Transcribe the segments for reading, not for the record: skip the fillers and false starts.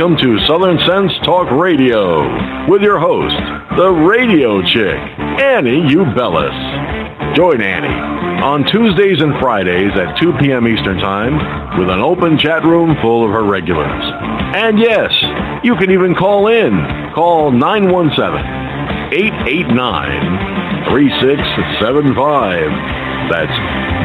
Welcome to Southern Sense Talk Radio with your host, the radio chick, Annie Ubelis. Join Annie on Tuesdays and Fridays at 2 p.m. Eastern Time with an open chat room full of her regulars. And yes, you can even call in. Call 917-889-3675. That's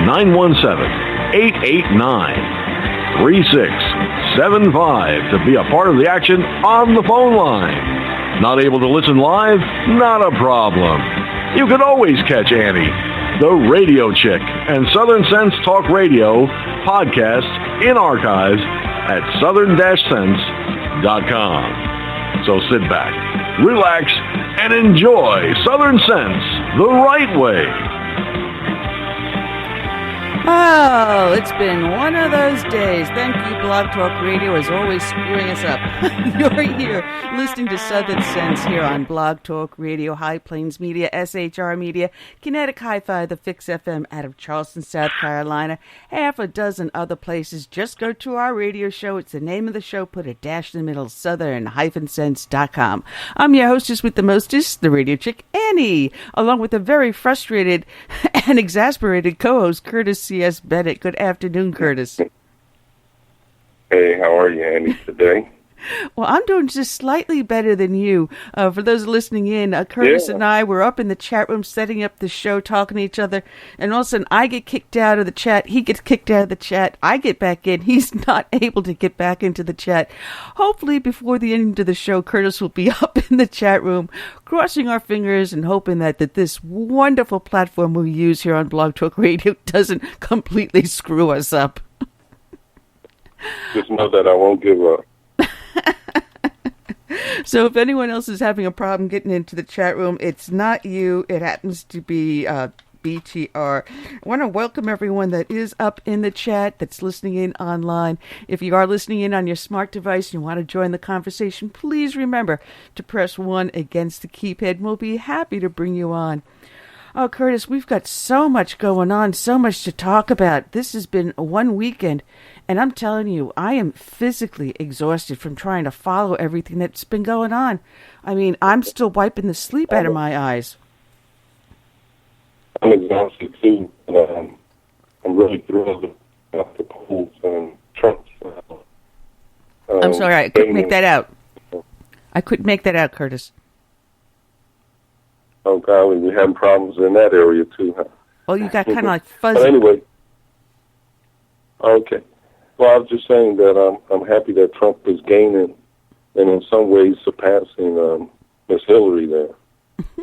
917-889-3675 to be a part of the action on the phone line. Not able to listen live? Not a problem. You can always catch Annie, the radio chick, and Southern Sense Talk Radio podcast in archives at southern-sense.com. So sit back, relax, and enjoy Southern Sense the right way. Oh, it's been one of those days. Thank you, Blog Talk Radio, as always screwing us up. You're here listening to Southern Sense here on Blog Talk Radio, High Plains Media, SHR Media, Kinetic Hi-Fi, the Fix FM out of Charleston, South Carolina, half a dozen other places. Just go to our radio show. It's the name of the show. Put a dash in the middle, southern-sense.com. I'm your hostess with the mostest, the radio chick, Annie, along with a very frustrated and exasperated co-host, Curtis C.S. Bennett. Good afternoon, Curtis. Hey, how are you, Annie, today? Well, I'm doing just slightly better than you. For those listening in, Curtis and I were up in the chat room setting up the show, talking to each other, and all of a sudden I get kicked out of the chat, he gets kicked out of the chat, I get back in, he's not able to get back into the chat. Hopefully before the end of the show, Curtis will be up in the chat room, crossing our fingers and hoping that this wonderful platform we use here on Blog Talk Radio doesn't completely screw us up. Just know that I won't give up. So if anyone else is having a problem getting into the chat room, it's not you. It happens to be BTR. I want to welcome everyone that is up in the chat, that's listening in online. If you are listening in on your smart device and you want to join the conversation, please remember to press 1 against the keypad, and we'll be happy to bring you on. Oh, Curtis, we've got so much going on, so much to talk about. This has been one weekend, and I'm telling you, I am physically exhausted from trying to follow everything that's been going on. I mean, I'm still wiping the sleep out of my eyes. I'm exhausted, too. I'm really thrilled about the polls and Trump's... I'm sorry, I couldn't make that out. I couldn't make that out, Curtis. Oh, God, we're having problems in that area, too, huh? Well, you got kind of like fuzzy. But anyway, okay. Well, I was just saying that I'm happy that Trump is gaining and in some ways surpassing Miss Hillary there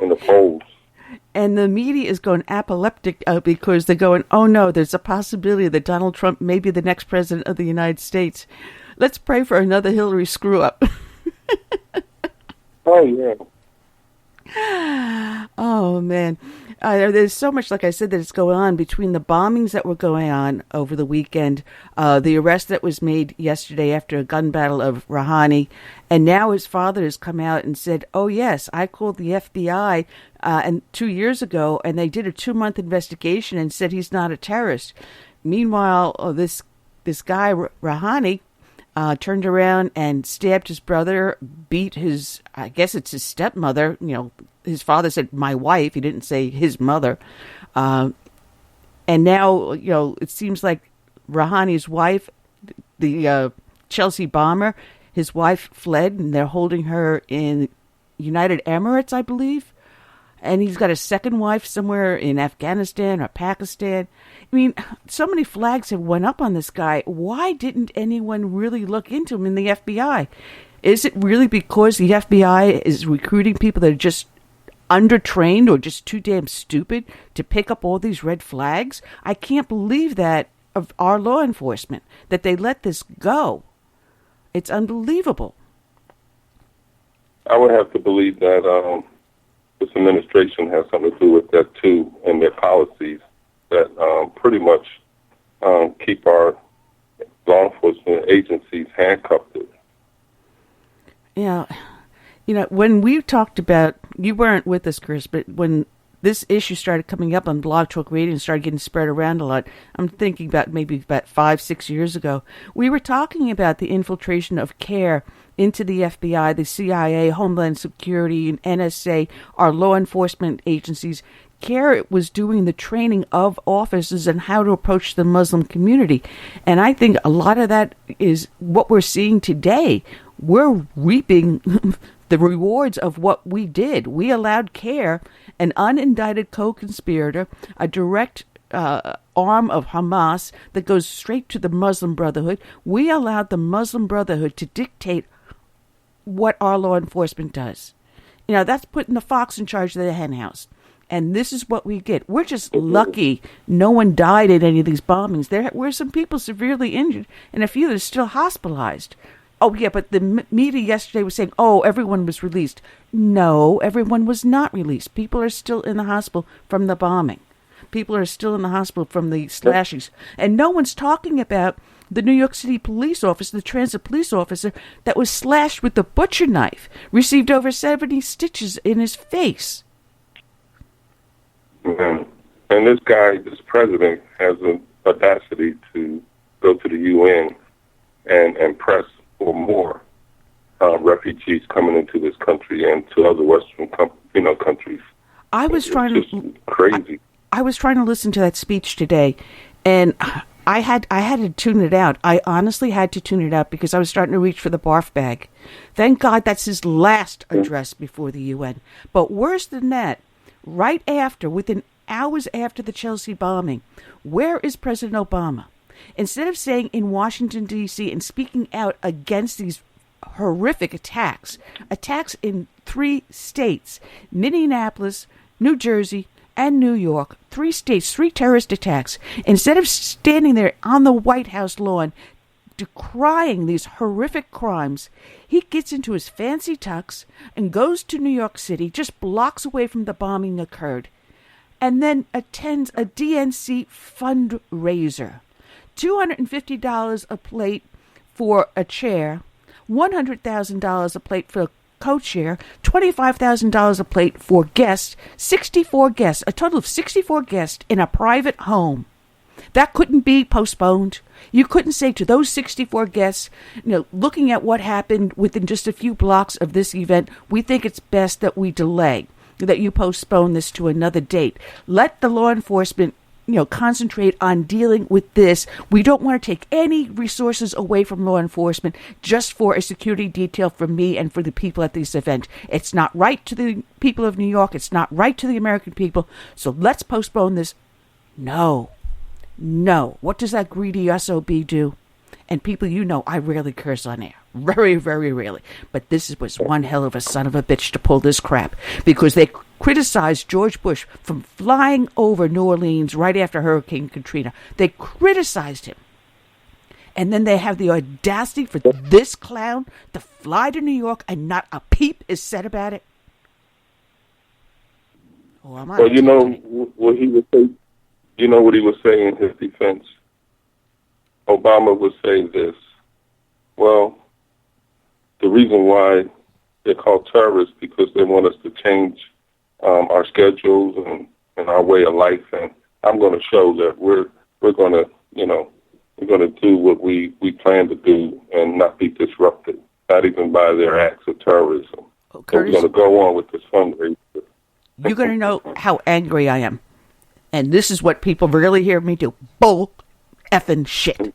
in the polls. And the media is going apoplectic because they're going, oh, no, there's a possibility that Donald Trump may be the next president of the United States. Let's pray for another Hillary screw-up. Oh, yeah. Oh, man. There's so much, like I said, that is going on between the bombings that were going on over the weekend, the arrest that was made yesterday after a gun battle of Rouhani, and now his father has come out and said, oh, yes, I called the FBI and 2 years ago, and they did a 2-month investigation and said he's not a terrorist. Meanwhile, this guy, Rouhani, turned around and stabbed his brother, beat his, I guess it's his stepmother. You know, his father said my wife. He didn't say his mother. And now, you know, it seems like Rouhani's wife, the Chelsea bomber, his wife fled, and they're holding her in United Emirates, I believe. And he's got a second wife somewhere in Afghanistan or Pakistan. I mean, so many flags have went up on this guy. Why didn't anyone really look into him in the FBI? Is it really because the FBI is recruiting people that are just undertrained or just too damn stupid to pick up all these red flags? I can't believe that of our law enforcement, that they let this go. It's unbelievable. I would have to believe that this administration has something to do with that, too, and their policies that pretty much keep our law enforcement agencies handcuffed. Yeah. You know, when we talked about, you weren't with us, Chris, but when this issue started coming up on Blog Talk Radio and started getting spread around a lot, I'm thinking about maybe about 5-6 years ago, we were talking about the infiltration of CARE into the FBI, the CIA, Homeland Security, and NSA, our law enforcement agencies. CARE was doing the training of officers and how to approach the Muslim community. And I think a lot of that is what we're seeing today. We're reaping the rewards of what we did. We allowed CARE, an unindicted co-conspirator, a direct arm of Hamas that goes straight to the Muslim Brotherhood. We allowed the Muslim Brotherhood to dictate what our law enforcement does. That's putting the fox in charge of the hen house. And this is what we get. We're just lucky no one died in any of these bombings. There were some people severely injured and a few that are still hospitalized. Oh, yeah, but the media yesterday was saying, everyone was released. No, everyone was not released. People are still in the hospital from the bombing. People are still in the hospital from the slashings. And no one's talking about the New York City police officer, the transit police officer, that was slashed with the butcher knife, received over 70 stitches in his face. And this guy, this president, has an audacity to go to the UN and press for more refugees coming into this country and to other Western, countries. I was crazy. I was trying to listen to that speech today, and I had to tune it out. I honestly had to tune it out because I was starting to reach for the barf bag. Thank God that's his last address before the UN. But worse than that, right after, within hours after the Chelsea bombing, where is President Obama? Instead of staying in Washington, D.C. and speaking out against these horrific attacks in 3 states, Minneapolis, New Jersey, and New York, 3 states, 3 terrorist attacks, instead of standing there on the White House lawn decrying these horrific crimes, he gets into his fancy tux and goes to New York City, just blocks away from the bombing occurred, and then attends a DNC fundraiser. $250 a plate for a chair, $100,000 a plate for a co-chair, $25,000 a plate for guests, 64 guests, a total of 64 guests in a private home. That couldn't be postponed. You couldn't say to those 64 guests, looking at what happened within just a few blocks of this event, we think it's best that we delay, that you postpone this to another date. Let the law enforcement concentrate on dealing with this. We don't want to take any resources away from law enforcement just for a security detail for me and for the people at this event. It's not right to the people of New York. It's not right to the American people. So let's postpone this. No. What does that greedy SOB do? And people, I rarely curse on air. Very, very rarely. But this was one hell of a son of a bitch to pull this crap. Because they criticized George Bush from flying over New Orleans right after Hurricane Katrina. They criticized him. And then they have the audacity for this clown to fly to New York and not a peep is said about it. Well, what he was saying. What he was saying in his defense? Obama would say this. Well, the reason why they're called terrorists because they want us to change our schedules and our way of life, and I'm going to show that we're going to we're going to do what we plan to do and not be disrupted, not even by their acts of terrorism. Oh, Curtis, so we're going to go on with this fundraiser. You're going to know how angry I am. And this is what people really hear me do. Bull effing shit.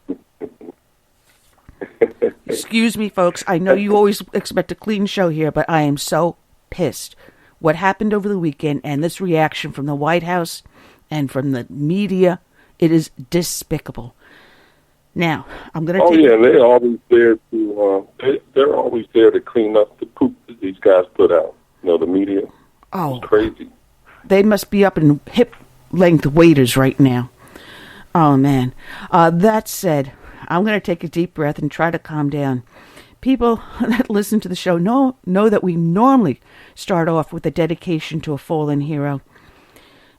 Excuse me, folks. I know you always expect a clean show here, but I am so pissed. What happened over the weekend and this reaction from the White House and from the media, it is despicable. Now, I'm going to take... yeah, they're always there to... they're always there to clean up the poop that these guys put out. The media. Oh. It's crazy. They must be up in hip-length waiters right now. Oh, man. That said, I'm going to take a deep breath and try to calm down. People that listen to the show know that we normally start off with a dedication to a fallen hero.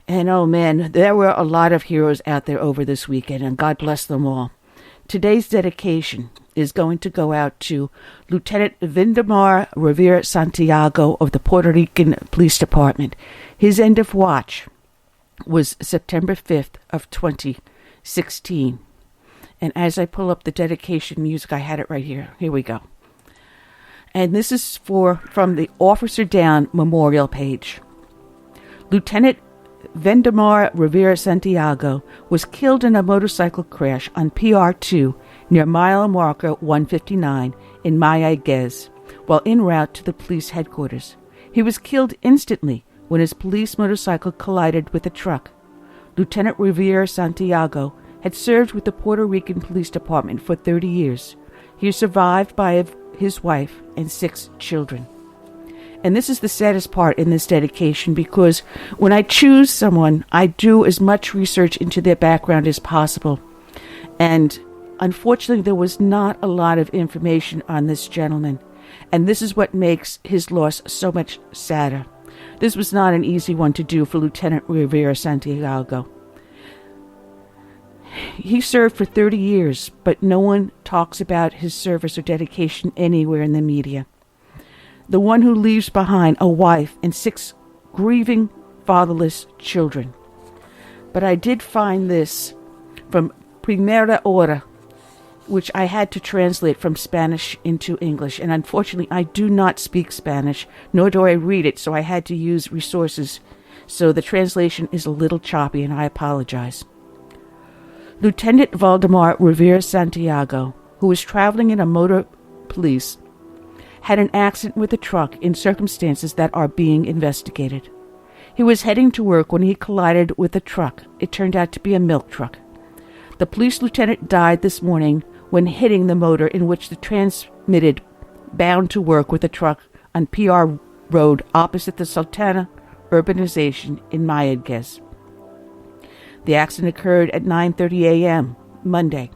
And, oh, man, there were a lot of heroes out there over this weekend, and God bless them all. Today's dedication is going to go out to Lieutenant Waldemar Rivera-Santiago of the Puerto Rican Police Department. His end of watch was September 5th of 2016. And as I pull up the dedication music, I had it right here. Here we go. And this is from the Officer Down Memorial page. Lieutenant Waldemar Rivera-Santiago was killed in a motorcycle crash on PR2 near mile marker 159 in Mayaguez while en route to the police headquarters. He was killed instantly when his police motorcycle collided with a truck. Lieutenant Rivera-Santiago had served with the Puerto Rican Police Department for 30 years. He is survived by his wife and 6 children. And this is the saddest part in this dedication, because when I choose someone, I do as much research into their background as possible. And unfortunately, there was not a lot of information on this gentleman. And this is what makes his loss so much sadder. This was not an easy one to do for Lieutenant Rivera-Santiago. He served for 30 years, but no one talks about his service or dedication anywhere in the media. The one who leaves behind a wife and 6 grieving, fatherless children. But I did find this from Primera Hora, which I had to translate from Spanish into English. And unfortunately, I do not speak Spanish, nor do I read it, so I had to use resources. So the translation is a little choppy, and I apologize. Lieutenant Waldemar Rivera-Santiago, who was traveling in a motor police, had an accident with a truck in circumstances that are being investigated. He was heading to work when he collided with a truck. It turned out to be a milk truck. The police lieutenant died this morning when hitting the motor in which the transmitted bound to work with a truck on PR Road opposite the Sultana urbanization in Mayaguez. The accident occurred at 9:30 a.m. Monday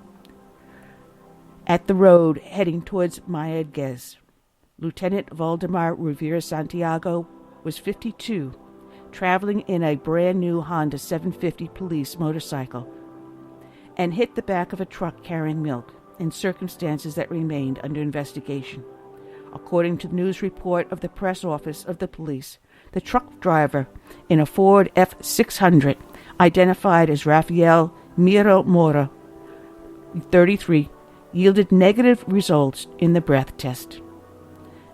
at the road heading towards Mayaguez. Lieutenant Waldemar Rivera-Santiago was 52, traveling in a brand-new Honda 750 police motorcycle, and hit the back of a truck carrying milk in circumstances that remained under investigation. According to the news report of the press office of the police, the truck driver in a Ford F600, identified as Rafael Miro Mora, 33, yielded negative results in the breath test.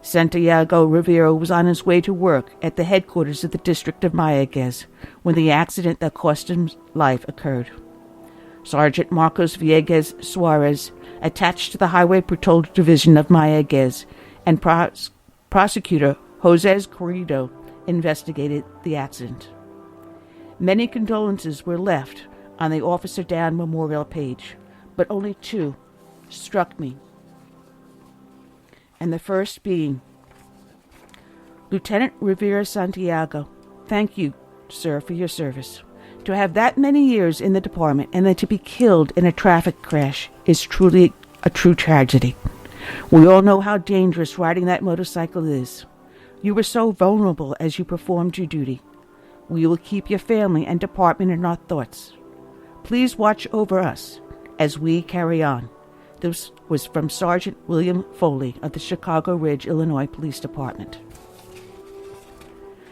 Santiago Rivera was on his way to work at the headquarters of the district of Mayaguez when the accident that cost him life occurred. Sergeant Marcos Villegas Suarez, attached to the Highway Patrol Division of Mayaguez, and prosecutor Jose Corrido investigated the accident. Many condolences were left on the Officer Down Memorial page, but only 2 struck me. And the first being, Lieutenant Rivera-Santiago, thank you, sir, for your service. To have that many years in the department and then to be killed in a traffic crash is truly a true tragedy. We all know how dangerous riding that motorcycle is. You were so vulnerable as you performed your duty. We will keep your family and department in our thoughts. Please watch over us as we carry on. This was from Sergeant William Foley of the Chicago Ridge, Illinois Police Department.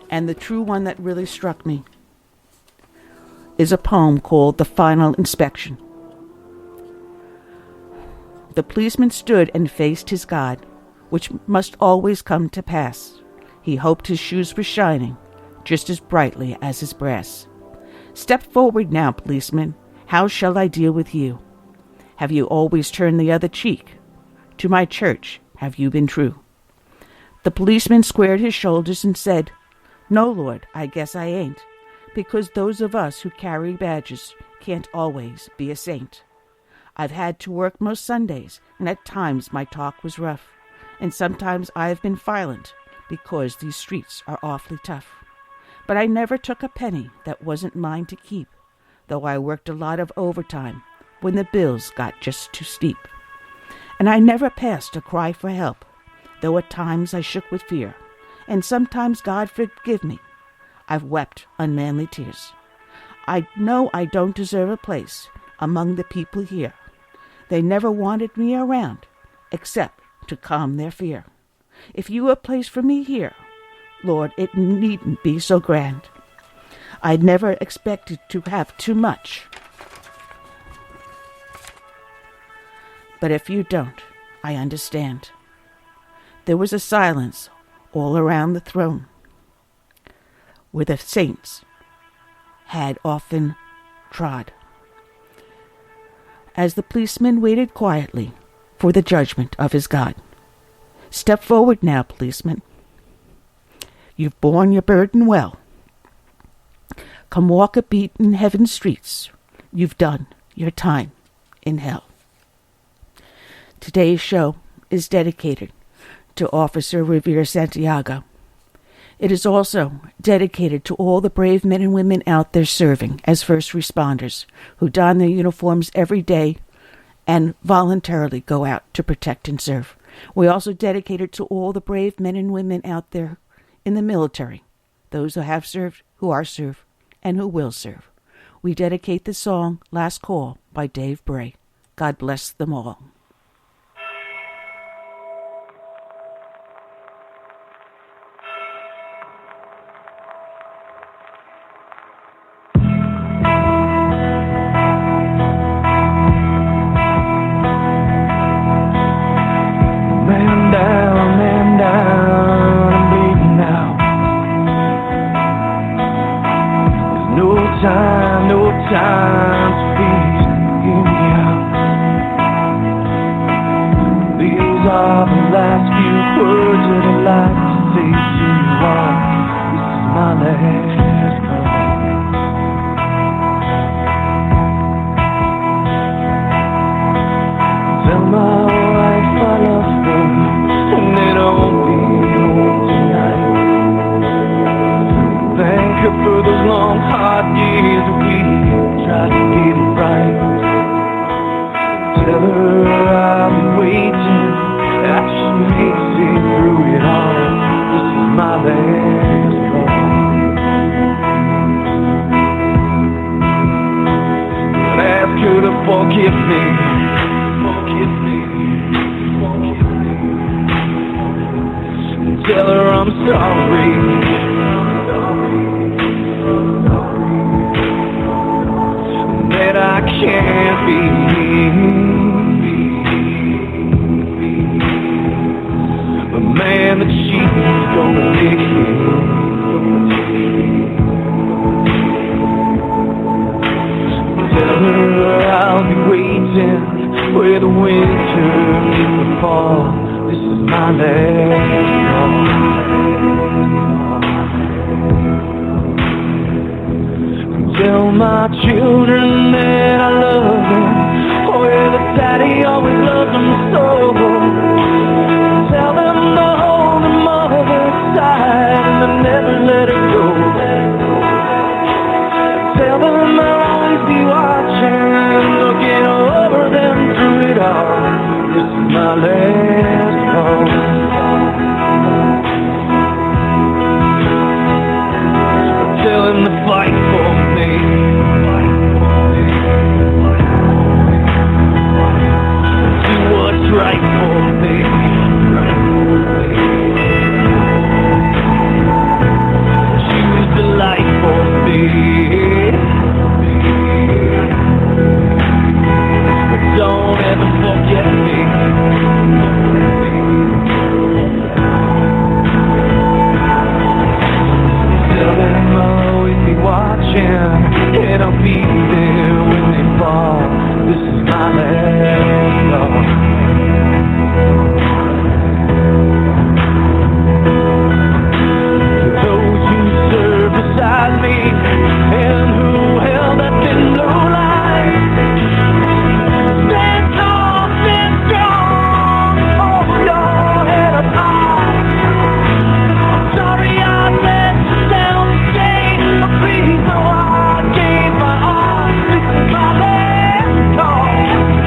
And the true one that really struck me is a poem called The Final Inspection. The policeman stood and faced his God, which must always come to pass. He hoped his shoes were shining, just as brightly as his brass. Step forward now, policeman. How shall I deal with you? Have you always turned the other cheek? To my church have you been true? The policeman squared his shoulders and said, No, Lord, I guess I ain't, because those of us who carry badges can't always be a saint. I've had to work most Sundays, and at times my talk was rough, and sometimes I have been violent, because these streets are awfully tough. But I never took a penny that wasn't mine to keep, though I worked a lot of overtime when the bills got just too steep. And I never passed a cry for help, though at times I shook with fear, and sometimes, God forgive me, I've wept unmanly tears. I know I don't deserve a place among the people here. They never wanted me around, except to calm their fear. If you have place for me here, Lord, it needn't be so grand. I never expected to have too much. But if you don't, I understand. There was a silence all around the throne, where the saints had often trod. As the policeman waited quietly for the judgment of his God. Step forward now, policeman. You've borne your burden well. Come walk a beat in heaven's streets. You've done your time in hell. Today's show is dedicated to Officer Rivera-Santiago. It is also dedicated to all the brave men and women out there serving as first responders who don their uniforms every day and voluntarily go out to protect and serve. We also dedicate it to all the brave men and women out there in the military, those who have served, who are served, and who will serve. We dedicate the song Last Call by Dave Bray. God bless them all.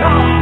Come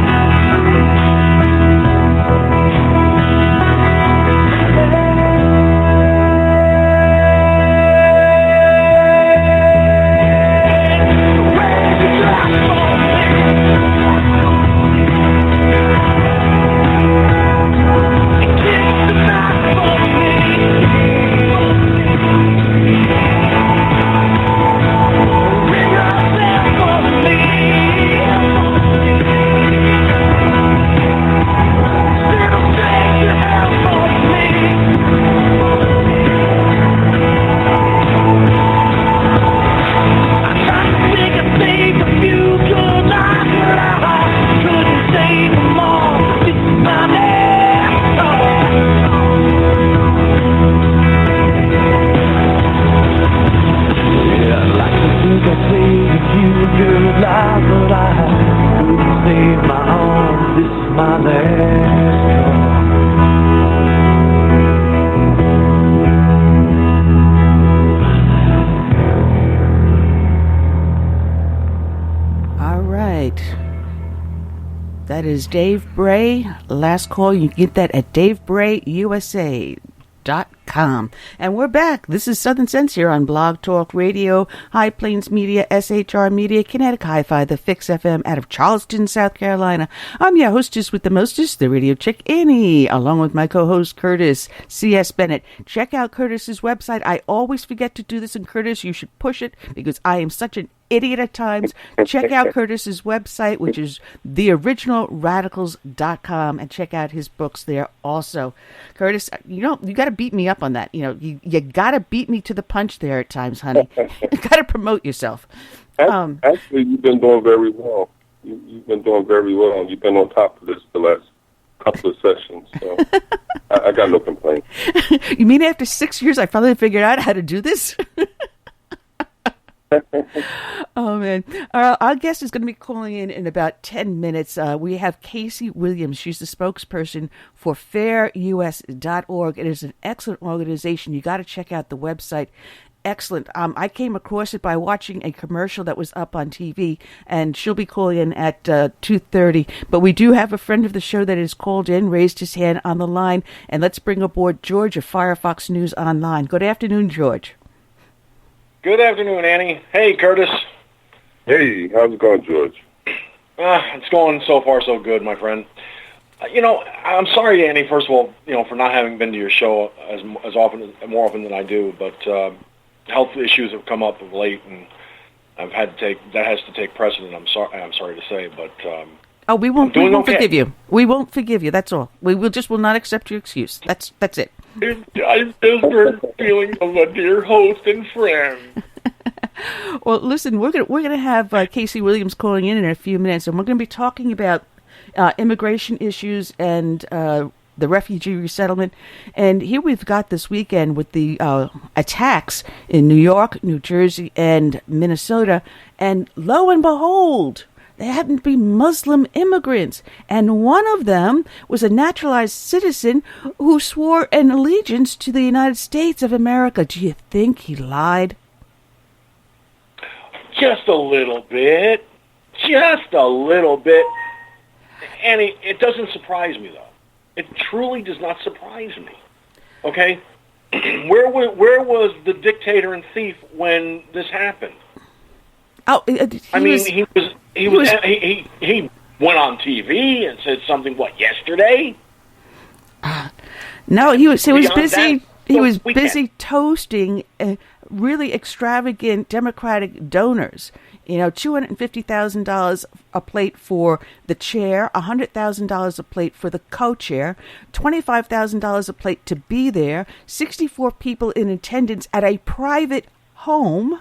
could save a few good lives, but I couldn't save my own. This is my last call. All right. That is Dave Bray. Last call. You can get that at DaveBrayUSA.com. And we're back. This is Southern Sense here on Blog Talk Radio, High Plains Media, SHR Media, Kinetic Hi-Fi, the Fix FM out of Charleston, South Carolina. I'm your hostess with the mostest, the radio chick Annie, along with my co-host Curtis C.S. Bennett. Check out Curtis's website. I always forget to do this, and Curtis, you should push it because I am such an idiot at times. Check out Curtis's website, which is theoriginalradicals.com, and check out his books there also. Curtis, you got to beat me up on that. You got to beat me to the punch there at times, honey. You got to promote yourself. Actually, you've been doing very well. You've been doing very well. You've been on top of this the last couple of sessions. So I got no complaints. You mean after 6 years I finally figured out how to do this? Oh, man. Our guest is going to be calling in about 10 minutes. We have Cassie Williams. She's the spokesperson for fairus.org. It is an excellent organization. You got to check out the website. Excellent. I came across it by watching a commercial that was up on TV, and she'll be calling in at 2:30. But we do have a friend of the show that has called in, raised his hand on the line, and let's bring aboard George of Firefox News Online. Good afternoon, George. Good afternoon, Annie. Hey, Curtis. Hey, how's it going, George? It's going so far so good, my friend. I'm sorry, Annie, first of all, for not having been to your show more often than I do, but health issues have come up of late, and that has to take precedent. I'm sorry to say, but we won't forgive you. We won't forgive you. That's all. We will not accept your excuse. That's it. I just heard feeling of a dear host and friend. Well, listen, we're gonna have Casey Williams calling in a few minutes, and we're going to be talking about immigration issues and the refugee resettlement. And here we've got this weekend with the attacks in New York, New Jersey, and Minnesota, and lo and behold, they happened to be Muslim immigrants, and one of them was a naturalized citizen who swore an allegiance to the United States of America. Do you think he lied? Just a little bit. Just a little bit. Annie, it doesn't surprise me, though. It truly does not surprise me. Okay? Where was the dictator and thief when this happened? Oh, he went on TV and said something. What, yesterday? No, he was busy. That, he was busy toasting really extravagant Democratic donors. $250,000 a plate for the chair, $100,000 a plate for the co-chair, $25,000 a plate to be there, 64 people in attendance at a private home.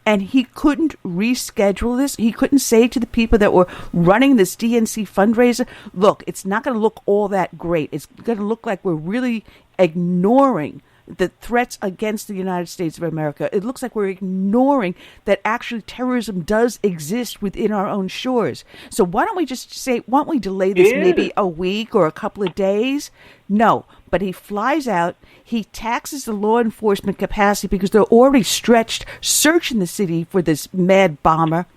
And he couldn't reschedule this. He couldn't say to the people that were running this DNC fundraiser, look, it's not going to look all that great. It's going to look like we're really ignoring the threats against the United States of America. It looks like we're ignoring that actually terrorism does exist within our own shores. So why don't we delay this maybe a week or a couple of days? No, but he flies out. He taxes the law enforcement capacity because they're already stretched searching the city for this mad bomber.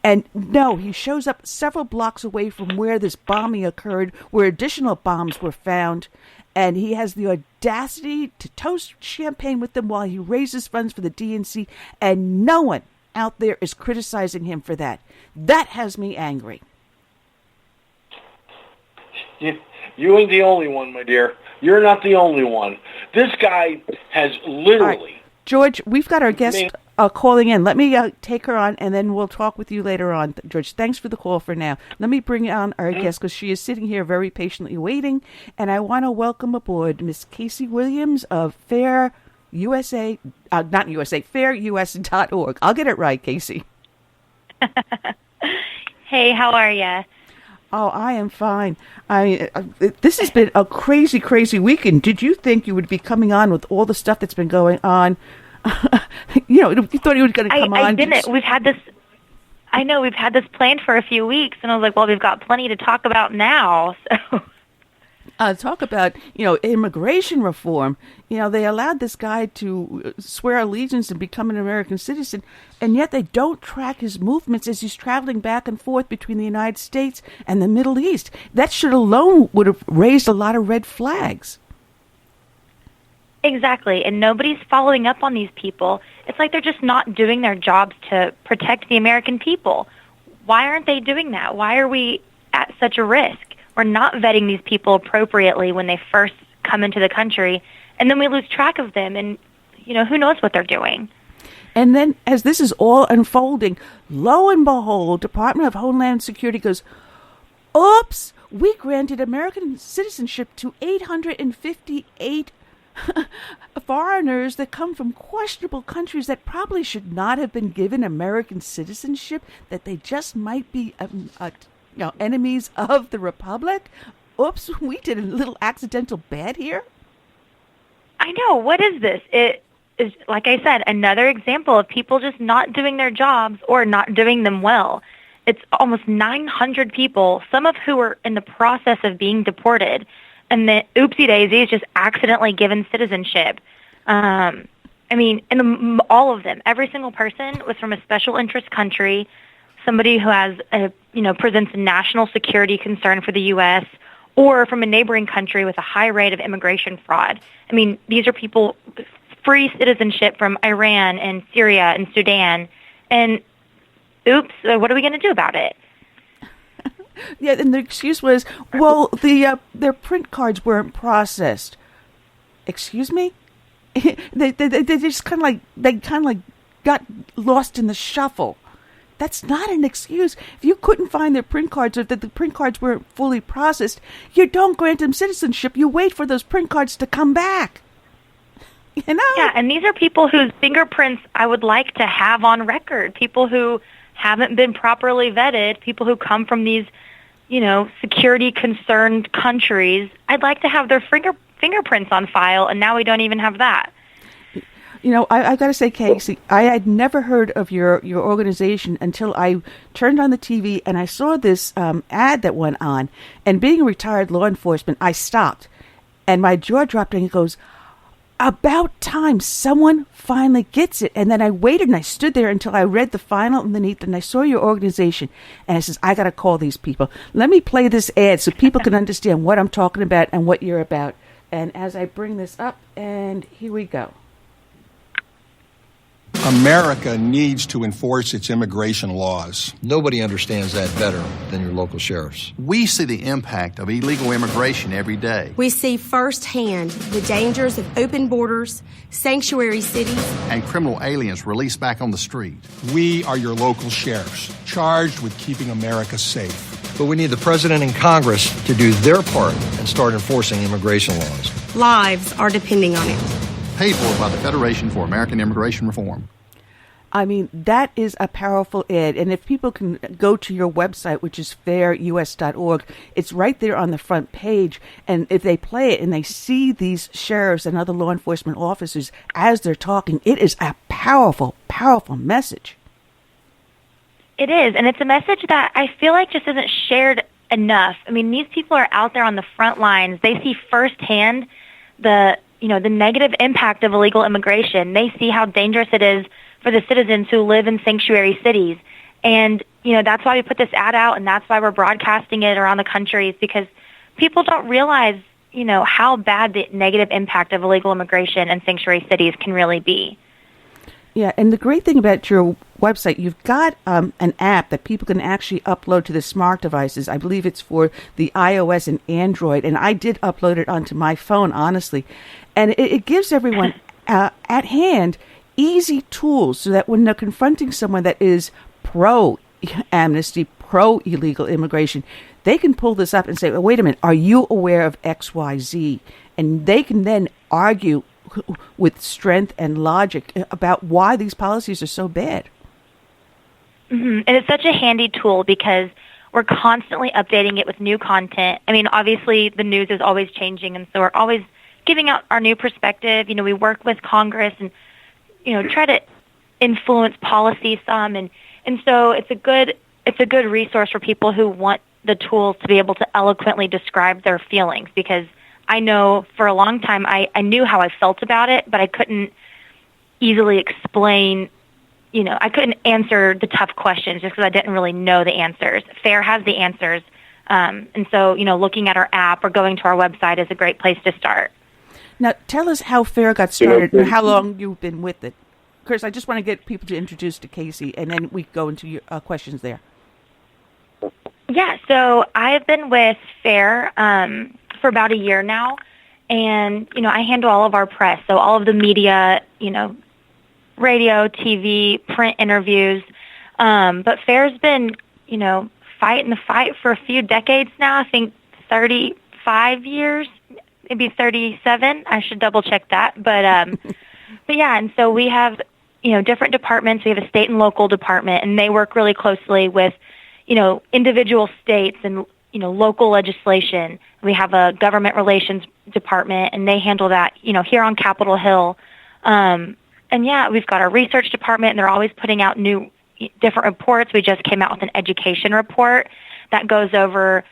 And no, he shows up several blocks away from where this bombing occurred, where additional bombs were found. And he has the audacity to toast champagne with them while he raises funds for the DNC. And no one out there is criticizing him for that. That has me angry. You ain't the only one, my dear. You're not the only one. This guy has literally... Right. George, we've got our guest calling in. Let me take her on, and then we'll talk with you later on. George, thanks for the call for now. Let me bring on our guest, because she is sitting here very patiently waiting, and I want to welcome aboard Miss Cassie Williams of fairus.org. I'll get it right, Cassie. Hey, how are you? Oh, I am fine. This has been a crazy, crazy weekend. Did you think you would be coming on with all the stuff that's been going on You thought he was going to come on. I didn't. We've had this planned for a few weeks, and I was like, well, we've got plenty to talk about now. So. Talk about, immigration reform. They allowed this guy to swear allegiance and become an American citizen, and yet they don't track his movements as he's traveling back and forth between the United States and the Middle East. That should alone would have raised a lot of red flags. Exactly, and nobody's following up on these people. It's like they're just not doing their jobs to protect the American people. Why aren't they doing that? Why are we at such a risk? We're not vetting these people appropriately when they first come into the country, and then we lose track of them, and, who knows what they're doing. And then, as this is all unfolding, lo and behold, Department of Homeland Security goes, oops, we granted American citizenship to 858 foreigners that come from questionable countries that probably should not have been given American citizenship, that they just might be enemies of the Republic. Oops, we did a little accidental bad here. I know. What is this? It is, like I said, another example of people just not doing their jobs or not doing them well. It's almost 900 people, some of who are in the process of being deported, and the oopsie daisies just accidentally given citizenship. All of them, every single person was from a special interest country, somebody who has presents a national security concern for the U.S., or from a neighboring country with a high rate of immigration fraud. These are people free citizenship from Iran and Syria and Sudan, and oops, what are we going to do about it? Yeah, and the excuse was, well, their print cards weren't processed. Excuse me? they just kind of like got lost in the shuffle. That's not an excuse. If you couldn't find their print cards or that the print cards weren't fully processed, you don't grant them citizenship. You wait for those print cards to come back. Yeah, and these are people whose fingerprints I would like to have on record, people who haven't been properly vetted, people who come from these, security-concerned countries. I'd like to have their fingerprints on file, and now we don't even have that. I got to say, Cassie, I had never heard of your organization until I turned on the TV and I saw this ad that went on. And being a retired law enforcement, I stopped. And my jaw dropped and it goes, about time someone finally gets it. And then I waited and I stood there until I read the final underneath and I saw your organization. And I says, I got to call these people. Let me play this ad so people can understand what I'm talking about and what you're about. And as I bring this up, and here we go. America needs to enforce its immigration laws. Nobody understands that better than your local sheriffs. We see the impact of illegal immigration every day. We see firsthand the dangers of open borders, sanctuary cities, and criminal aliens released back on the street. We are your local sheriffs, charged with keeping America safe. But we need the President and Congress to do their part and start enforcing immigration laws. Lives are depending on it. Paid for by the Federation for American Immigration Reform. That is a powerful ad. And if people can go to your website, which is fairus.org, it's right there on the front page. And if they play it and they see these sheriffs and other law enforcement officers as they're talking, it is a powerful, powerful message. It is. And it's a message that I feel like just isn't shared enough. These people are out there on the front lines. They see firsthand the negative impact of illegal immigration. They see how dangerous it is for the citizens who live in sanctuary cities. And, that's why we put this ad out, and that's why we're broadcasting it around the country, is because people don't realize, how bad the negative impact of illegal immigration in sanctuary cities can really be. Yeah, and the great thing about your website, you've got an app that people can actually upload to the smart devices. I believe it's for the iOS and Android, and I did upload it onto my phone, honestly. And it gives everyone at hand easy tools so that when they're confronting someone that is pro-amnesty, pro-illegal immigration, they can pull this up and say, well, wait a minute, are you aware of XYZ? And they can then argue with strength and logic about why these policies are so bad. Mm-hmm. And it's such a handy tool because we're constantly updating it with new content. Obviously, the news is always changing, and so we're always giving out our new perspective. We work with Congress and try to influence policy some, and so it's a good resource for people who want the tools to be able to eloquently describe their feelings, because I know for a long time I knew how I felt about it, but I couldn't easily explain, I couldn't answer the tough questions just because I didn't really know the answers. FAIR has the answers, and so, looking at our app or going to our website is a great place to start. Now, tell us how FAIR got started and how long you've been with it. Chris, I just want to get people to introduce to Cassie, and then we go into your questions there. Yeah, so I've been with FAIR for about a year now, and, I handle all of our press, so all of the media, radio, TV, print interviews, but FAIR's been, fighting the fight for a few decades now, I think 35 years, maybe 37, I should double check that, but yeah, and so we have, different departments. We have a state and local department, and they work really closely with, individual states and, local legislation. We have a government relations department, and they handle that, here on Capitol Hill. And yeah, we've got our research department, and they're always putting out new, different reports. We just came out with an education report that goes over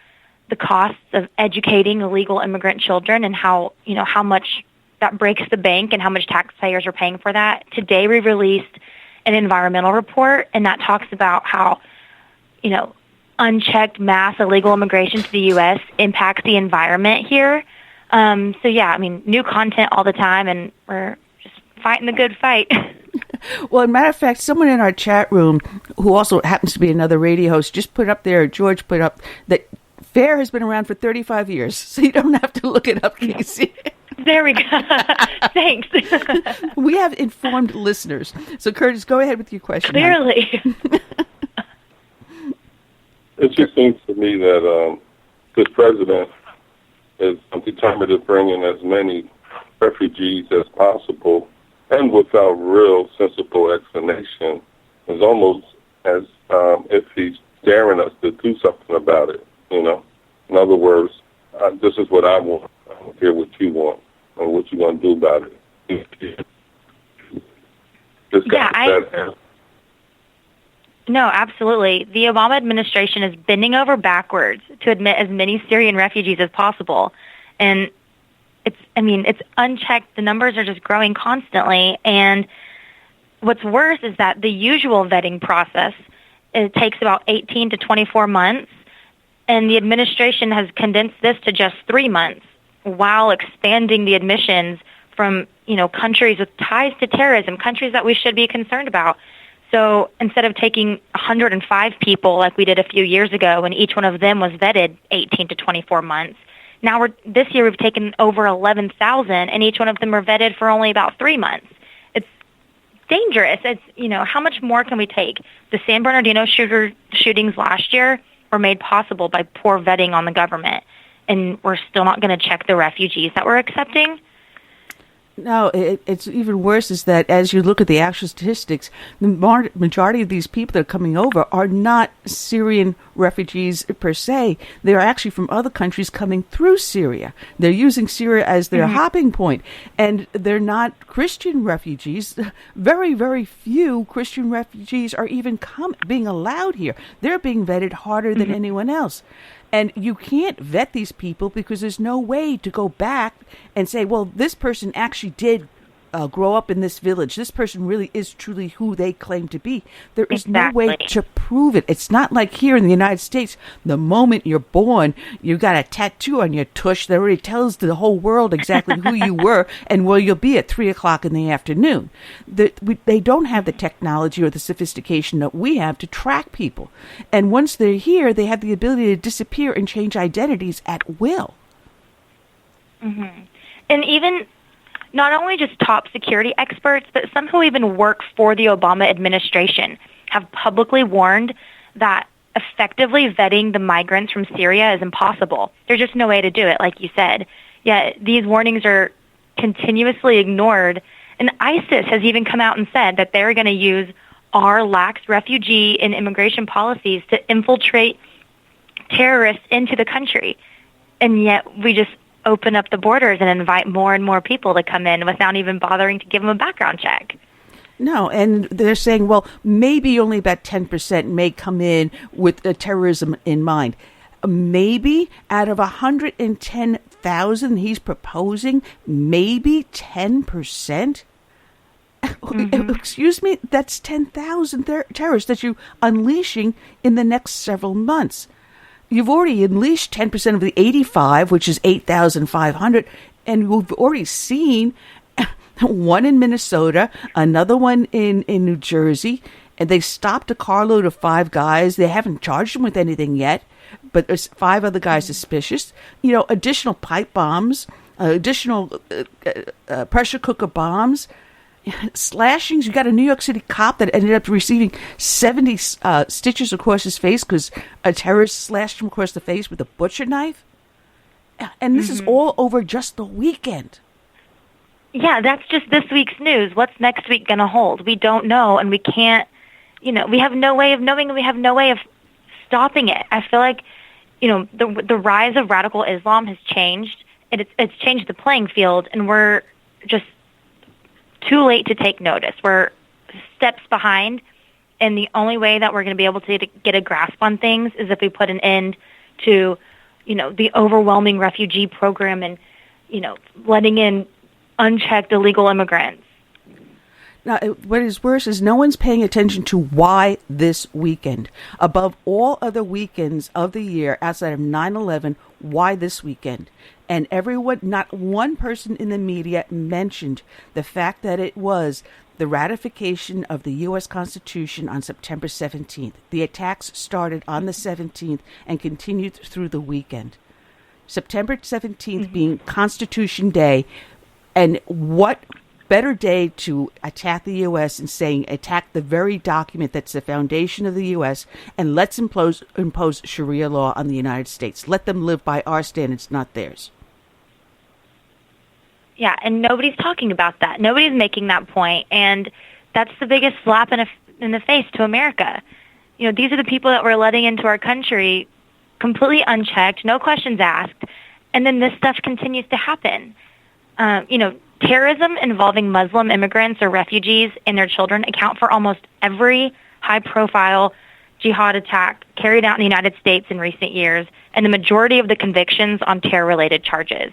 the costs of educating illegal immigrant children and how, how much that breaks the bank and how much taxpayers are paying for that. Today we released an environmental report, and that talks about how, unchecked mass illegal immigration to the U.S. impacts the environment here. So yeah, new content all the time, and we're just fighting the good fight. Well, as a matter of fact, someone in our chat room, who also happens to be another radio host, just put up there, George put up, that FAIR has been around for 35 years, so you don't have to look it up, Cassie. There we go. Thanks. We have informed listeners. So, Curtis, go ahead with your question. Clearly. It just seems to me that this president is determined to bring in as many refugees as possible, and without real sensible explanation. It's almost as if he's daring us to do something about it, In other words, this is what I want. I don't care what you want or what you're going to do about it. No, absolutely. The Obama administration is bending over backwards to admit as many Syrian refugees as possible. And it's unchecked. The numbers are just growing constantly. And what's worse is that the usual vetting process, it takes about 18 to 24 months. And the administration has condensed this to just 3 months while expanding the admissions from, countries with ties to terrorism, countries that we should be concerned about. So instead of taking 105 people like we did a few years ago, and each one of them was vetted 18 to 24 months, now this year we've taken over 11,000, and each one of them are vetted for only about 3 months. It's dangerous. It's, how much more can we take? The San Bernardino shootings last year were made possible by poor vetting on the government, and we're still not going to check the refugees that we're accepting. No, it's even worse is that as you look at the actual statistics, the majority of these people that are coming over are not Syrian refugees per se. They're actually from other countries coming through Syria. They're using Syria as their hopping point, and they're not Christian refugees. Very, very few Christian refugees are even being allowed here. They're being vetted harder than anyone else. And you can't vet these people because there's no way to go back and say, well, this person actually did grow up in this village. This person really is truly who they claim to be. There is no way to prove it. It's not like here in the United States, the moment you're born, you got a tattoo on your tush that already tells the whole world exactly who you were and where you'll be at 3:00 in the afternoon. They don't have the technology or the sophistication that we have to track people. And once they're here, they have the ability to disappear and change identities at will. Mm-hmm. And even not only just top security experts, but some who even work for the Obama administration have publicly warned that effectively vetting the migrants from Syria is impossible. There's just no way to do it, like you said. Yet these warnings are continuously ignored, and ISIS has even come out and said that they're going to use our lax refugee and immigration policies to infiltrate terrorists into the country. And yet we just open up the borders and invite more and more people to come in without even bothering to give them a background check. No, and they're saying, well, maybe only about 10% may come in with terrorism in mind. Maybe out of 110,000 he's proposing, maybe 10%? Excuse me, that's 10,000 terrorists that you're unleashing in the next several months. You've already unleashed 10% of the 85, which is 8,500, and we've already seen one in Minnesota, another one in New Jersey, and they stopped a carload of 5 guys. They haven't charged them with anything yet, but there's 5 other guys suspicious. You know, additional pipe bombs, additional pressure cooker bombs, slashings. You got a New York City cop that ended up receiving 70 stitches across his face because a terrorist slashed him across the face with a butcher knife. And this is all over just the weekend. Yeah, that's just this week's news. What's next week going to hold? We don't know, and we can't, we have no way of knowing, and we have no way of stopping it. I feel like, the rise of radical Islam has changed, and it's changed the playing field, and we're just too late to take notice. We're steps behind, and the only way that we're going to be able to get a grasp on things is if we put an end to, the overwhelming refugee program and, letting in unchecked illegal immigrants. Now, what is worse is no one's paying attention to why this weekend. Above all other weekends of the year, outside of 9/11, why this weekend? And everyone, not one person in the media mentioned the fact that it was the ratification of the U.S. Constitution on September 17th. The attacks started on the 17th and continued through the weekend. September 17th being Constitution Day. And what better day to attack the U.S. and saying attack the very document that's the foundation of the U.S. and let's impose Sharia law on the United States. Let them live by our standards, not theirs. Yeah, and nobody's talking about that. Nobody's making that point, and that's the biggest slap in the face to America. These are the people that we're letting into our country completely unchecked, no questions asked, and then this stuff continues to happen. Terrorism involving Muslim immigrants or refugees and their children account for almost every high-profile jihad attack carried out in the United States in recent years, and the majority of the convictions on terror-related charges.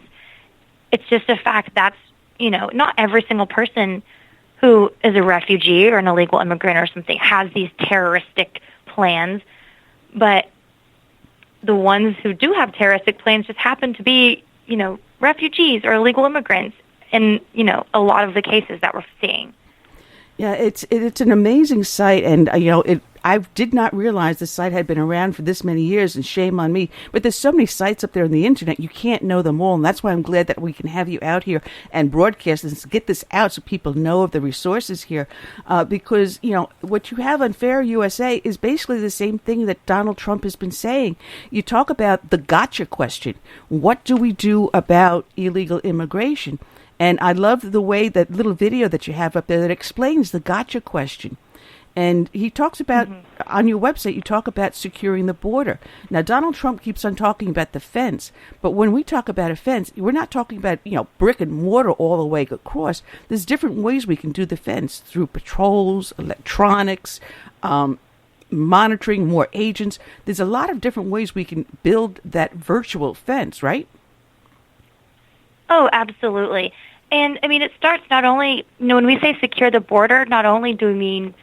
It's just a fact that's, not every single person who is a refugee or an illegal immigrant or something has these terroristic plans, but the ones who do have terroristic plans just happen to be, refugees or illegal immigrants in, a lot of the cases that we're seeing. Yeah, it's an amazing site, and I did not realize the site had been around for this many years, and shame on me. But there's so many sites up there on the internet, you can't know them all, and that's why I'm glad that we can have you out here and broadcast and get this out so people know of the resources here. Because what you have on Fair USA is basically the same thing that Donald Trump has been saying. You talk about the gotcha question: what do we do about illegal immigration? And I love the way that little video that you have up there that explains the gotcha question. And he talks about, on your website, you talk about securing the border. Now, Donald Trump keeps on talking about the fence. But when we talk about a fence, we're not talking about, brick and mortar all the way across. There's different ways we can do the fence through patrols, electronics, monitoring, more agents. There's a lot of different ways we can build that virtual fence, right? Oh, absolutely. And, it starts not only, when we say secure the border, not only do we mean,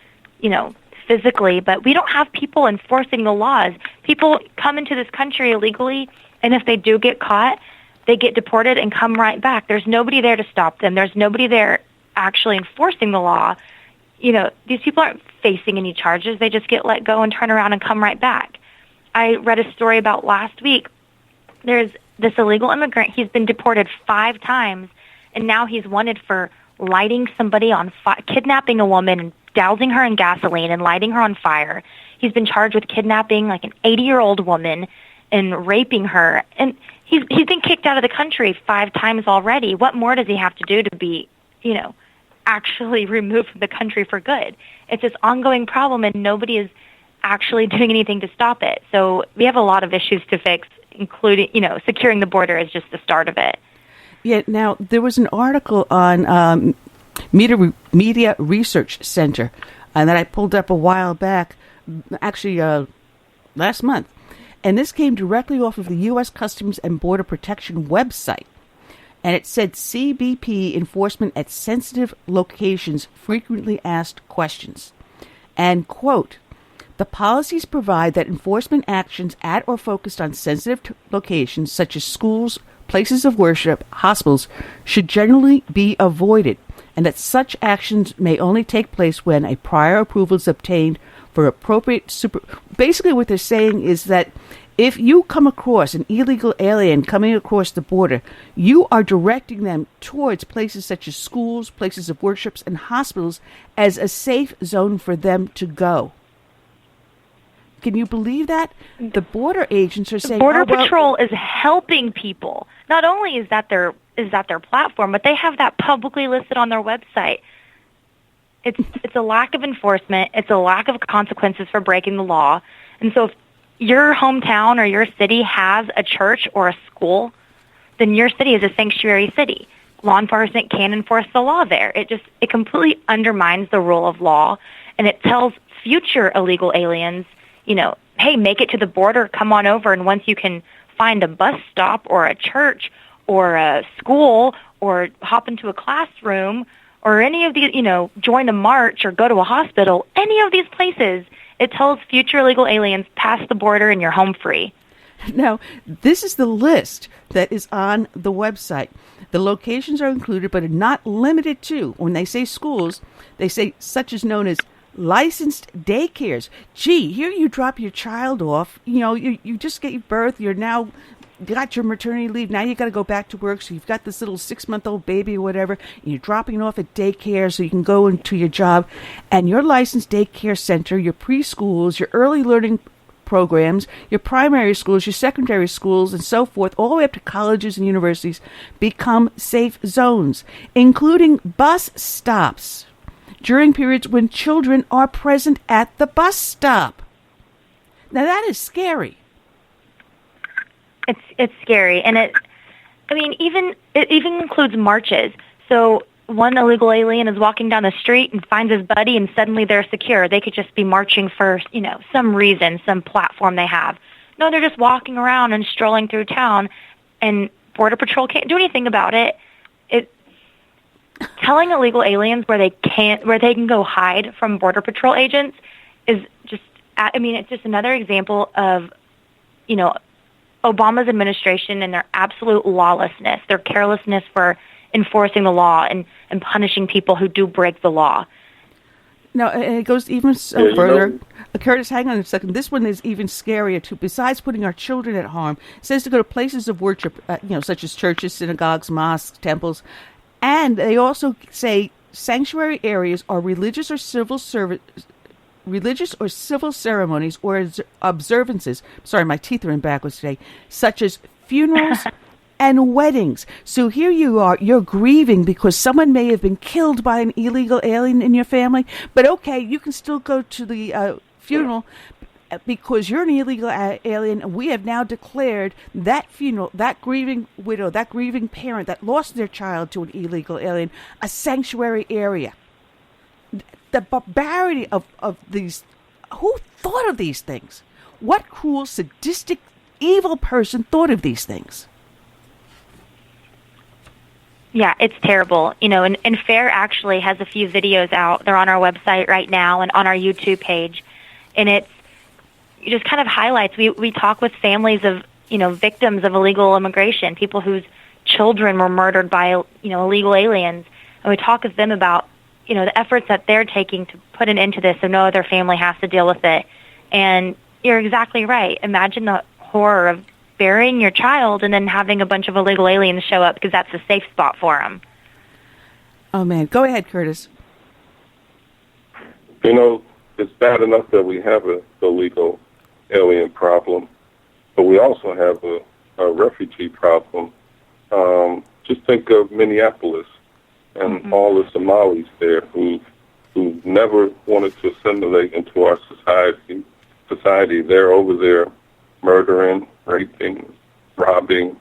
physically, but we don't have people enforcing the laws. People come into this country illegally, and if they do get caught, they get deported and come right back. There's nobody there to stop them. There's nobody there actually enforcing the law. These people aren't facing any charges. They just get let go and turn around and come right back. I read a story about last week. There's this illegal immigrant. He's been deported 5 times, and now he's wanted for lighting somebody on fire, kidnapping a woman and dousing her in gasoline and lighting her on fire. He's been charged with kidnapping like an 80-year-old woman and raping her. And he's been kicked out of the country 5 times already. What more does he have to do to be, actually removed from the country for good? It's this ongoing problem, and nobody is actually doing anything to stop it. So we have a lot of issues to fix, including, securing the border is just the start of it. Yeah, now, there was an article on Media Research Center, and that I pulled up a while back, actually last month. And this came directly off of the U.S. Customs and Border Protection website. And it said CBP enforcement at sensitive locations frequently asked questions. And, quote, the policies provide that enforcement actions at or focused on sensitive locations such as schools, places of worship, hospitals, should generally be avoided, and that such actions may only take place when a prior approval is obtained for appropriate Basically what they're saying is that if you come across an illegal alien coming across the border, you are directing them towards places such as schools, places of worship, and hospitals as a safe zone for them to go. Can you believe that? The border agents are saying Border Patrol is helping people. Not only is that their platform, but they have that publicly listed on their website. It's a lack of enforcement. It's a lack of consequences for breaking the law. And so if your hometown or your city has a church or a school, then your city is a sanctuary city. Law enforcement can enforce the law there. It completely undermines the rule of law, and it tells future illegal aliens, hey, make it to the border, come on over, and once you can find a bus stop or a church or a school or hop into a classroom or any of these, join a march or go to a hospital, any of these places, it tells future illegal aliens, pass the border and you're home free. Now, this is the list that is on the website. The locations are included, but are not limited to. When they say schools, they say such as known as licensed daycares. Gee, here you drop your child off. You just gave birth. You got your maternity leave. Now you got to go back to work. So you've got this little 6-month-old baby or whatever. And you're dropping it off at daycare so you can go into your job. And your licensed daycare center, your preschools, your early learning programs, your primary schools, your secondary schools, and so forth, all the way up to colleges and universities, become safe zones, including bus stops during periods when children are present at the bus stop. Now that is scary. It's scary, and it even includes marches. So one illegal alien is walking down the street and finds his buddy, and suddenly they're secure. They could just be marching for some reason, some platform they have. No, they're just walking around and strolling through town, and Border Patrol can't do anything about it. Telling illegal aliens where they can go hide from Border Patrol agents is just, it's just another example of, Obama's administration and their absolute lawlessness, their carelessness for enforcing the law and punishing people who do break the law. No, and it goes even further. Curtis, hang on a second. This one is even scarier, too. Besides putting our children at harm, it says to go to places of worship, such as churches, synagogues, mosques, temples. And they also say sanctuary areas are religious or civil ceremonies or observances. Sorry, my teeth are in backwards today. Such as funerals and weddings. So here you are, you're grieving because someone may have been killed by an illegal alien in your family. But okay, you can still go to the funeral because you're an illegal alien, and we have now declared that funeral, that grieving widow, that grieving parent that lost their child to an illegal alien, a sanctuary area. The barbarity of these. Who thought of these things? What cruel, sadistic, evil person thought of these things? Yeah, it's terrible. And FAIR actually has a few videos out. They're on our website right now and on our YouTube page. And it just kind of highlights, we talk with families of, victims of illegal immigration, people whose children were murdered by, illegal aliens. And we talk with them about, the efforts that they're taking to put an end to this so no other family has to deal with it. And you're exactly right. Imagine the horror of burying your child and then having a bunch of illegal aliens show up because that's a safe spot for them. Oh, man. Go ahead, Curtis. It's bad enough that we have a illegal alien problem, but we also have a refugee problem. Just think of Minneapolis and all the Somalis there who never wanted to assimilate into our society. They're over there murdering, raping, robbing,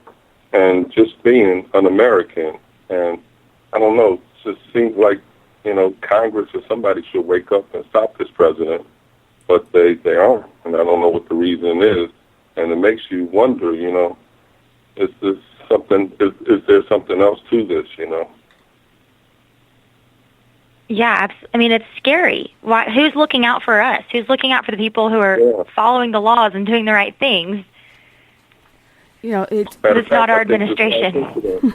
and just being un-American. And I don't know, just seems like, Congress or somebody should wake up and stop this president, but they aren't, and I don't know what the reason is. And it makes you wonder, is this something? Is there something else to this? Yeah, I mean, it's scary. Who's looking out for us? Who's looking out for the people who are following the laws and doing the right things? It's not our administration.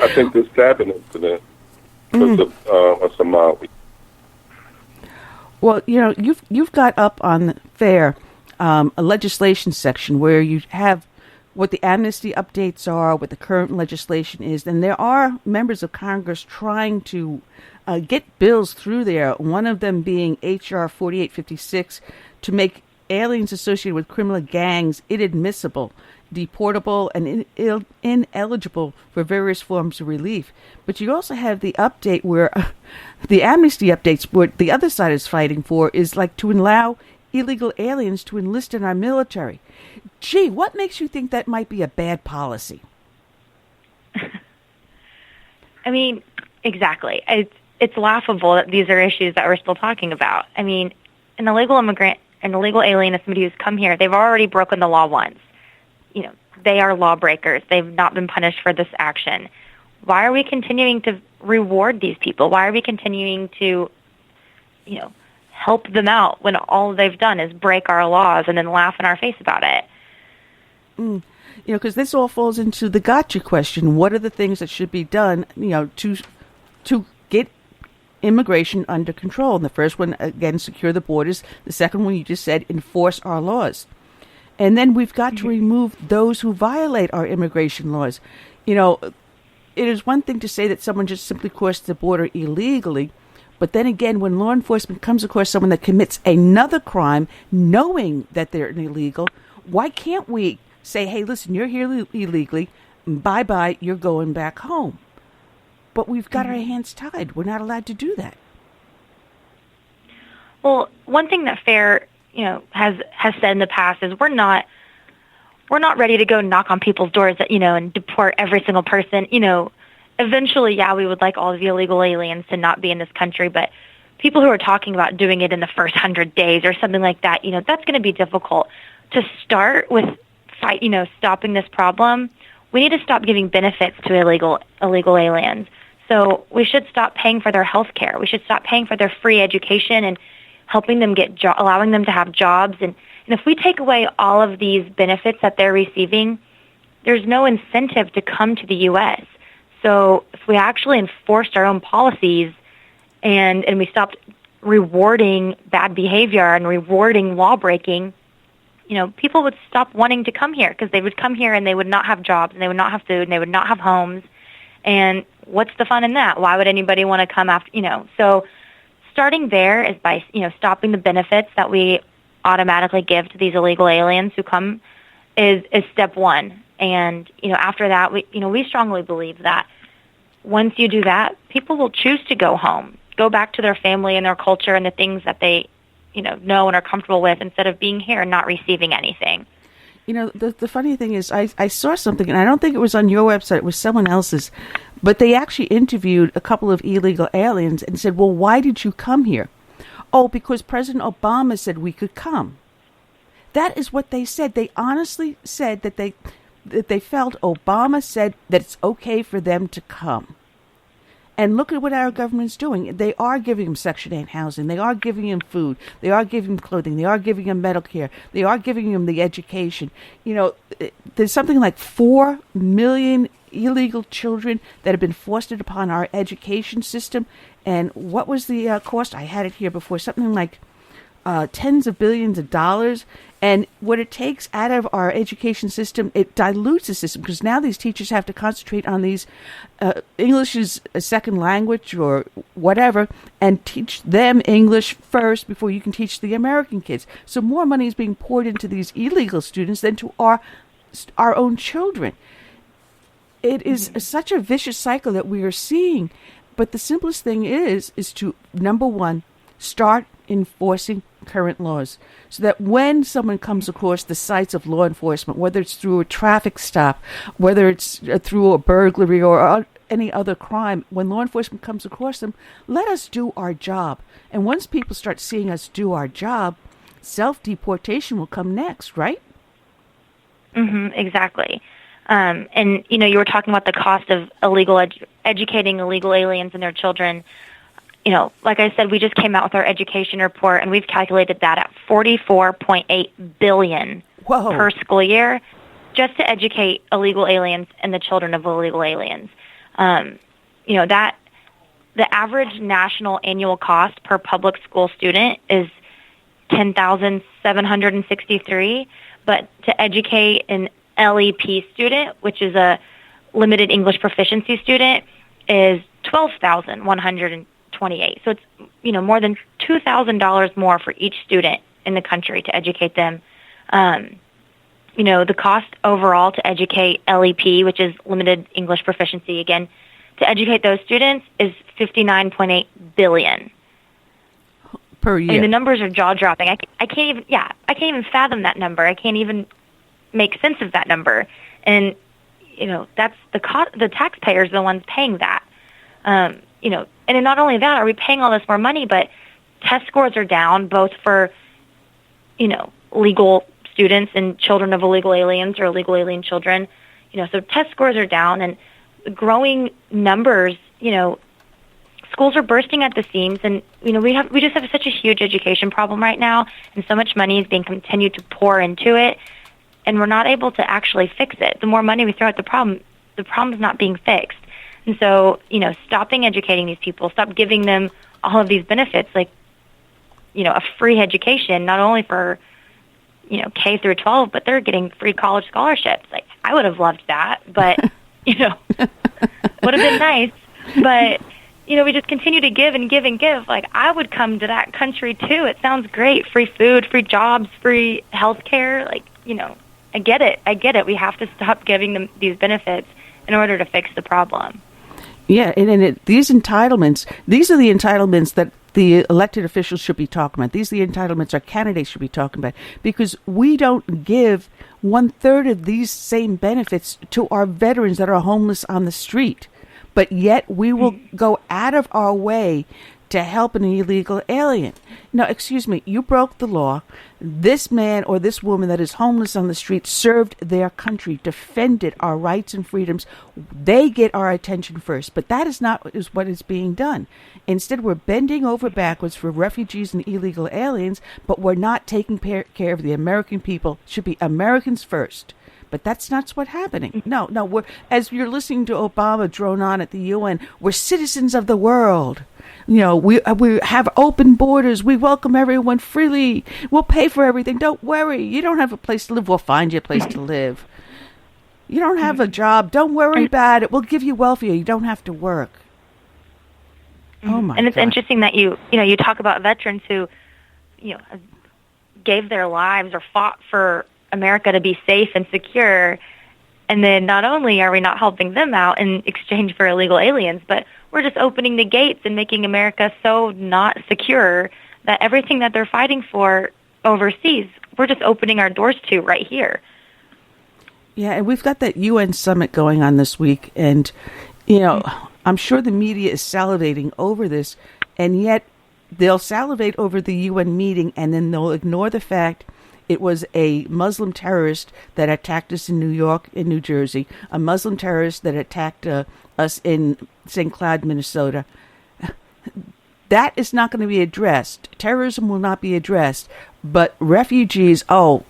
I think this stabbing incident was a Somali. Well, you've got up on FAIR a legislation section where you have what the amnesty updates are, what the current legislation is, and there are members of Congress trying to get bills through there, one of them being H.R. 4856, to make aliens associated with criminal gangs inadmissible, deportable, and ineligible for various forms of relief. But you also have the update where the amnesty updates, what the other side is fighting for, is like to allow illegal aliens to enlist in our military. Gee, what makes you think that might be a bad policy? I mean, exactly. It's laughable that these are issues that we're still talking about. I mean, an illegal immigrant, an illegal alien is somebody who's come here. They've already broken the law once. They are lawbreakers. They've not been punished for this action. Why are we continuing to reward these people? Why are we continuing to, help them out when all they've done is break our laws and then laugh in our face about it? Because this all falls into the gotcha question. What are the things that should be done, to get immigration under control? And the first one, again, secure the borders. The second one, you just said, enforce our laws. And then we've got to remove those who violate our immigration laws. It is one thing to say that someone just simply crossed the border illegally, but then again, when law enforcement comes across someone that commits another crime, knowing that they're illegal, why can't we say, hey, listen, you're here illegally, bye-bye, you're going back home? But we've got our hands tied. We're not allowed to do that. Well, one thing that FAIR has said in the past is we're not ready to go knock on people's doors and deport every single person. Eventually, we would like all of the illegal aliens to not be in this country, but people who are talking about doing it in the first 100 days or something like that, that's going to be difficult. To start with stopping this problem, we need to stop giving benefits to illegal aliens. So we should stop paying for their health care. We should stop paying for their free education and helping them allowing them to have jobs. And if we take away all of these benefits that they're receiving, there's no incentive to come to the U.S. So if we actually enforced our own policies and we stopped rewarding bad behavior and rewarding law breaking, people would stop wanting to come here because they would come here and they would not have jobs and they would not have food and they would not have homes. And what's the fun in that? Why would anybody want to come after, So starting there is by, stopping the benefits that we automatically give to these illegal aliens who come is step one. And, after that, we strongly believe that once you do that, people will choose to go home, go back to their family and their culture and the things that they, know and are comfortable with instead of being here and not receiving anything. The funny thing is I saw something, and I don't think it was on your website, it was someone else's, but they actually interviewed a couple of illegal aliens and said, well, why did you come here? Oh, because President Obama said we could come. That is what they said. They honestly said that they felt Obama said that it's okay for them to come. And look at what our government's doing. They are giving them Section 8 housing. They are giving them food. They are giving them clothing. They are giving them medical care. They are giving them the education. There's something like 4 million illegal children that have been foisted upon our education system. And what was the cost? I had it here before. Something like tens of billions of dollars. And what it takes out of our education system, it dilutes the system because now these teachers have to concentrate on these English as a second language or whatever and teach them English first before you can teach the American kids. So more money is being poured into these illegal students than to our own children. It is such a vicious cycle that we are seeing. But the simplest thing is to, number one, start enforcing current laws so that when someone comes across the sites of law enforcement, whether it's through a traffic stop, whether it's through a burglary or any other crime, when law enforcement comes across them, let us do our job. And once people start seeing us do our job, self-deportation will come next, right? Exactly. And, you were talking about the cost of educating illegal aliens and their children. Like I said, we just came out with our education report, and we've calculated that at $44.8 billion per school year just to educate illegal aliens and the children of illegal aliens. That the average national annual cost per public school student is $10,763, but to educate an LEP student, which is a limited English proficiency student, is $12,128. So it's more than $2,000 more for each student in the country to educate them. The cost overall to educate LEP, which is limited English proficiency, again, to educate those students is $59.8 billion per year. I mean, the numbers are jaw-dropping. I can't even fathom that number. I can't even make sense of that number. And that's the taxpayers are the ones paying that. And then not only that, are we paying all this more money, but test scores are down both for legal students and children of illegal aliens or illegal alien children. So test scores are down, and growing numbers. Schools are bursting at the seams, and we just have such a huge education problem right now, and so much money is being continued to pour into it, and we're not able to actually fix it. The more money we throw at the problem is not being fixed. And so, stopping educating these people, stop giving them all of these benefits, like, a free education, not only for, K through 12, but they're getting free college scholarships. Like, I would have loved that, but, would have been nice. But, we just continue to give and give and give. Like, I would come to that country, too. It sounds great. Free food, free jobs, free health care. Like, I get it. We have to stop giving them these benefits in order to fix the problem. Yeah, and these entitlements, these are the entitlements that the elected officials should be talking about. These are the entitlements our candidates should be talking about, because we don't give 1/3 of these same benefits to our veterans that are homeless on the street. But yet we will go out of our way to help an illegal alien. Now, excuse me, you broke the law. This man or this woman that is homeless on the street served their country, defended our rights and freedoms. They get our attention first, but that is not what is being done. Instead, we're bending over backwards for refugees and illegal aliens, but we're not taking care of the American people. It should be Americans first. But that's not what's happening. No, we're, as you're listening to Obama drone on at the UN, we're citizens of the world. We have open borders. We welcome everyone freely. We'll pay for everything. Don't worry. You don't have a place to live. We'll find you a place to live. You don't have a job. Don't worry about it. We'll give you welfare. You don't have to work. Oh my! And it's God. interesting that you talk about veterans who, gave their lives or fought for America to be safe and secure, and then not only are we not helping them out in exchange for illegal aliens, but we're just opening the gates and making America so not secure that everything that they're fighting for overseas, we're just opening our doors to right here. Yeah, and we've got that UN summit going on this week, and, I'm sure the media is salivating over this, and yet they'll salivate over the UN meeting, and then they'll ignore the fact it was a Muslim terrorist that attacked us in New York and New Jersey, a Muslim terrorist that attacked us in St. Cloud, Minnesota. That is not going to be addressed. Terrorism will not be addressed. But refugees,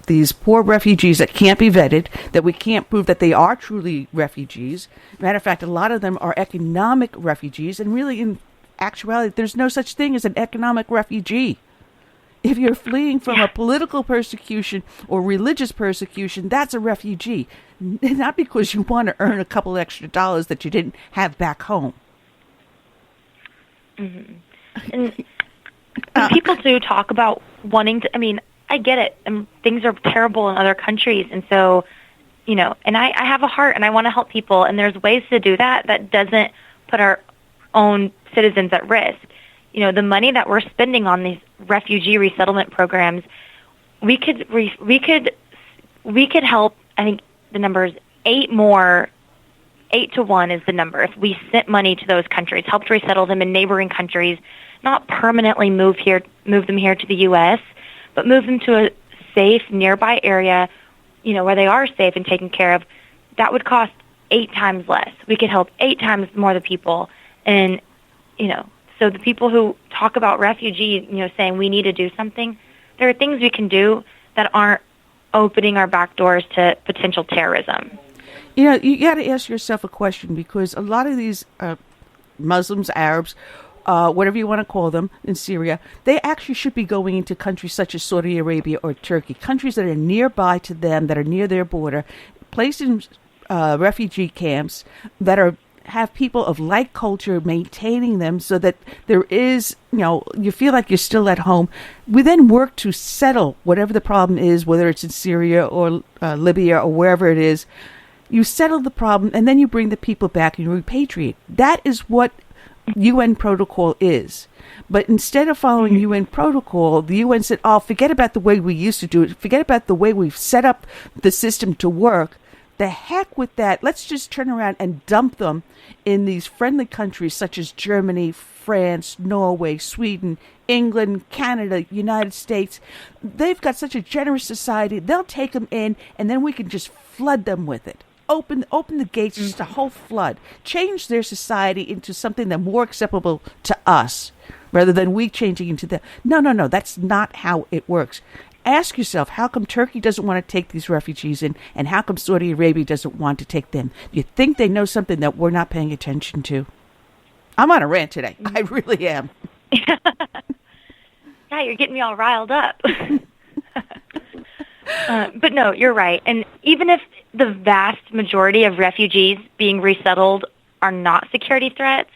these poor refugees that can't be vetted, that we can't prove that they are truly refugees. Matter of fact, a lot of them are economic refugees, and really in actuality, there's no such thing as an economic refugee. If you're fleeing from a political persecution or religious persecution, that's a refugee. Not because you want to earn a couple extra dollars that you didn't have back home. Mm-hmm. And people do talk about wanting to, I get it. Things are terrible in other countries. And so, and I have a heart and I want to help people. And there's ways to do that doesn't put our own citizens at risk. The money that we're spending on these refugee resettlement programs, we could help. I think the number is 8 8 to 1 is the number. If we sent money to those countries, helped resettle them in neighboring countries, not permanently move them here to the U.S., but move them to a safe nearby area, where they are safe and taken care of, that would cost 8 times less. We could help 8 times more the people. And, so the people who talk about refugees, saying we need to do something, there are things we can do that aren't opening our back doors to potential terrorism. You got to ask yourself a question, because a lot of these Muslims, Arabs, whatever you want to call them, in Syria, they actually should be going into countries such as Saudi Arabia or Turkey, countries that are nearby to them, that are near their border, placed in refugee camps that have people of like culture maintaining them, so that there is, you feel like you're still at home. We then work to settle whatever the problem is, whether it's in Syria or Libya or wherever it is. You settle the problem, and then you bring the people back and you repatriate. That is what UN protocol is. But instead of following UN protocol, the UN said, forget about the way we used to do it. Forget about the way we've set up the system to work. The heck with that. Let's just turn around and dump them in these friendly countries such as Germany, France, Norway, Sweden, England, Canada, United States. They've got such a generous society. They'll take them in, and then we can just flood them with it. Open the gates, just a whole flood. Change their society into something that's more acceptable to us, rather than we changing into them. No. That's not how it works. Ask yourself, how come Turkey doesn't want to take these refugees in, and how come Saudi Arabia doesn't want to take them? You think they know something that we're not paying attention to? I'm on a rant today. I really am. Yeah, you're getting me all riled up. But no, you're right. And even if the vast majority of refugees being resettled are not security threats,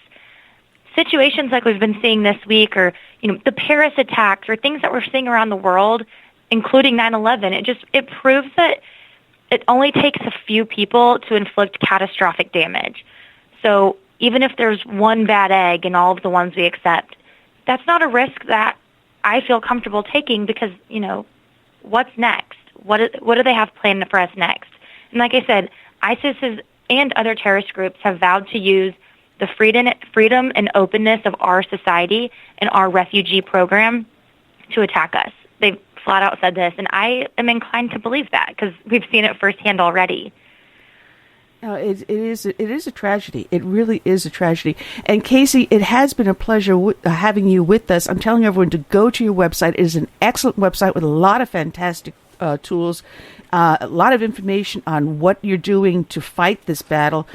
situations like we've been seeing this week, or the Paris attacks, or things that we're seeing around the world, including 9/11, it proves that it only takes a few people to inflict catastrophic damage. So even if there's one bad egg in all of the ones we accept, that's not a risk that I feel comfortable taking, because what's next? What do they have planned for us next? And like I said, ISIS and other terrorist groups have vowed to use the freedom and openness of our society and our refugee program to attack us. They've flat out said this, and I am inclined to believe that, because we've seen it firsthand already. It is a tragedy. It really is a tragedy. And Cassie, it has been a pleasure having you with us. I'm telling everyone to go to your website. It is an excellent website with a lot of fantastic tools, a lot of information on what you're doing to fight this battle.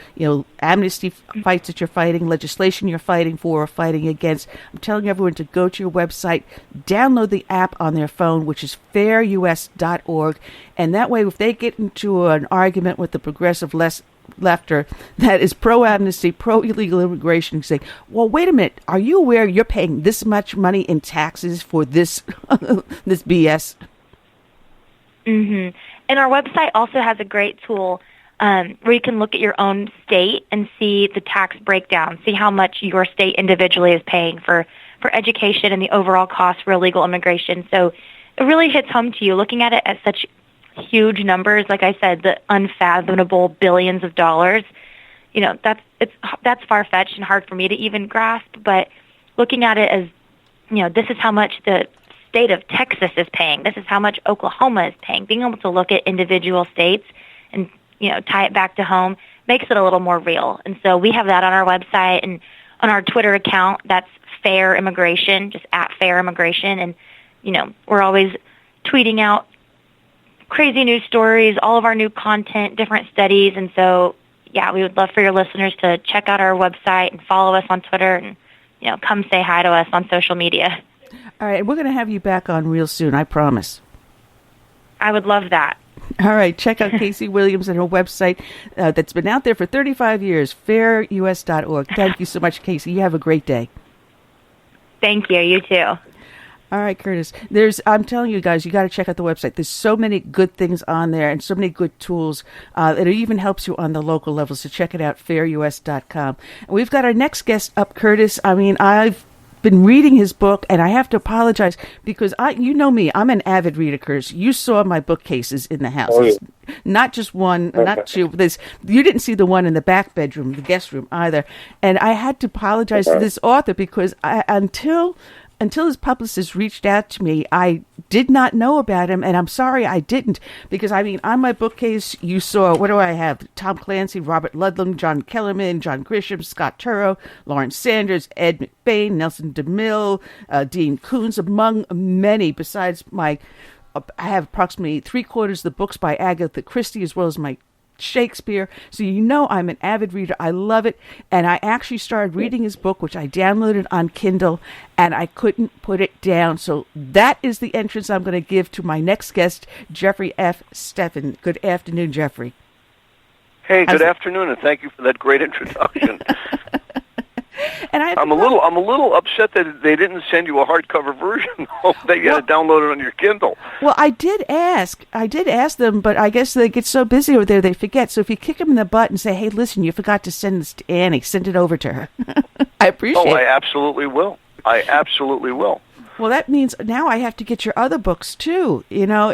Amnesty fights that you're fighting, legislation you're fighting for or fighting against. I'm telling everyone to go to your website, download the app on their phone, which is fairus.org. And that way, if they get into an argument with the progressive lefter that is pro-amnesty, pro-illegal immigration, say, well, wait a minute, are you aware you're paying this much money in taxes for this this BS? Mm-hmm. And our website also has a great tool where you can look at your own state and see the tax breakdown, see how much your state individually is paying for education and the overall cost for illegal immigration. So it really hits home to you, looking at it at such huge numbers. Like I said, the unfathomable billions of dollars. That's far-fetched and hard for me to even grasp. But looking at it as, this is how much the state of Texas is paying. This is how much Oklahoma is paying. Being able to look at individual states and, tie it back to home makes it a little more real. And so we have that on our website and on our Twitter account. That's Fair Immigration, just at Fair Immigration. And, we're always tweeting out crazy news stories, all of our new content, different studies. And so, yeah, we would love for your listeners to check out our website and follow us on Twitter and, come say hi to us on social media. All right, we're going to have you back on real soon, I promise. I would love that. All right, check out Casey Williams and her website that's been out there for 35 years, fairus.org. Thank you so much, Casey. You have a great day. Thank you. You too. All right, Curtis. I'm telling you guys, you got to check out the website. There's so many good things on there and so many good tools. It even helps you on the local level. So check it out, fairus.com. We've got our next guest up, Curtis. I've been reading his book, and I have to apologize because you know me, I'm an avid reader, Curtis. You saw my bookcases in the house. Oh, yeah. not just one, not two. You didn't see the one in the back bedroom, the guest room either. And I had to apologize to this author because until his publicist reached out to me, I did not know about him, and I'm sorry I didn't, because, I mean, on my bookcase, you saw, what do I have? Tom Clancy, Robert Ludlum, John Kellerman, John Grisham, Scott Turow, Lawrence Sanders, Ed McBain, Nelson DeMille, Dean Koontz, among many, besides I have approximately 3/4 of the books by Agatha Christie, as well as my Shakespeare. So you know I'm an avid reader. I love it. And I actually started reading his book, which I downloaded on Kindle, and I couldn't put it down. So that is the entrance I'm going to give to my next guest, Jeffrey F. Steffen. Good afternoon, Jeffrey. Hey, good afternoon, and thank you for that great introduction. And I'm a little upset that they didn't send you a hardcover version, that you had to download it on your Kindle. Well, I did ask them, but I guess they get so busy over there they forget. So if you kick them in the butt and say, "Hey, listen, you forgot to send this to Annie," send it over to her. I appreciate it. I absolutely will. I absolutely will. Well, that means now I have to get your other books too. You know,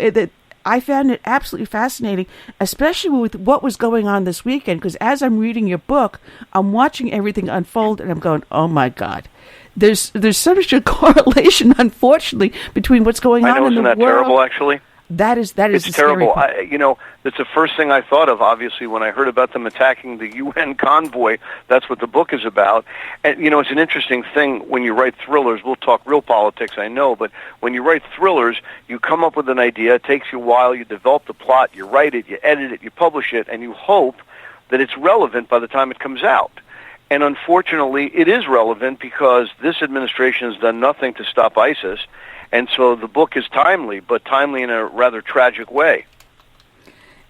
I found it absolutely fascinating, especially with what was going on this weekend, because as I'm reading your book, I'm watching everything unfold, and I'm going, oh, my God. There's so much a correlation, unfortunately, between what's going on in the world. Isn't that terrible, actually? That is it's terrible. That's the first thing I thought of, obviously, when I heard about them attacking the UN convoy. That's what the book is about. And, it's an interesting thing when you write thrillers. We'll talk real politics, I know, but when you write thrillers, you come up with an idea. It takes you a while. You develop the plot. You write it. You edit it. You publish it. And you hope that it's relevant by the time it comes out. And unfortunately, it is relevant because this administration has done nothing to stop ISIS. And so the book is timely, but timely in a rather tragic way.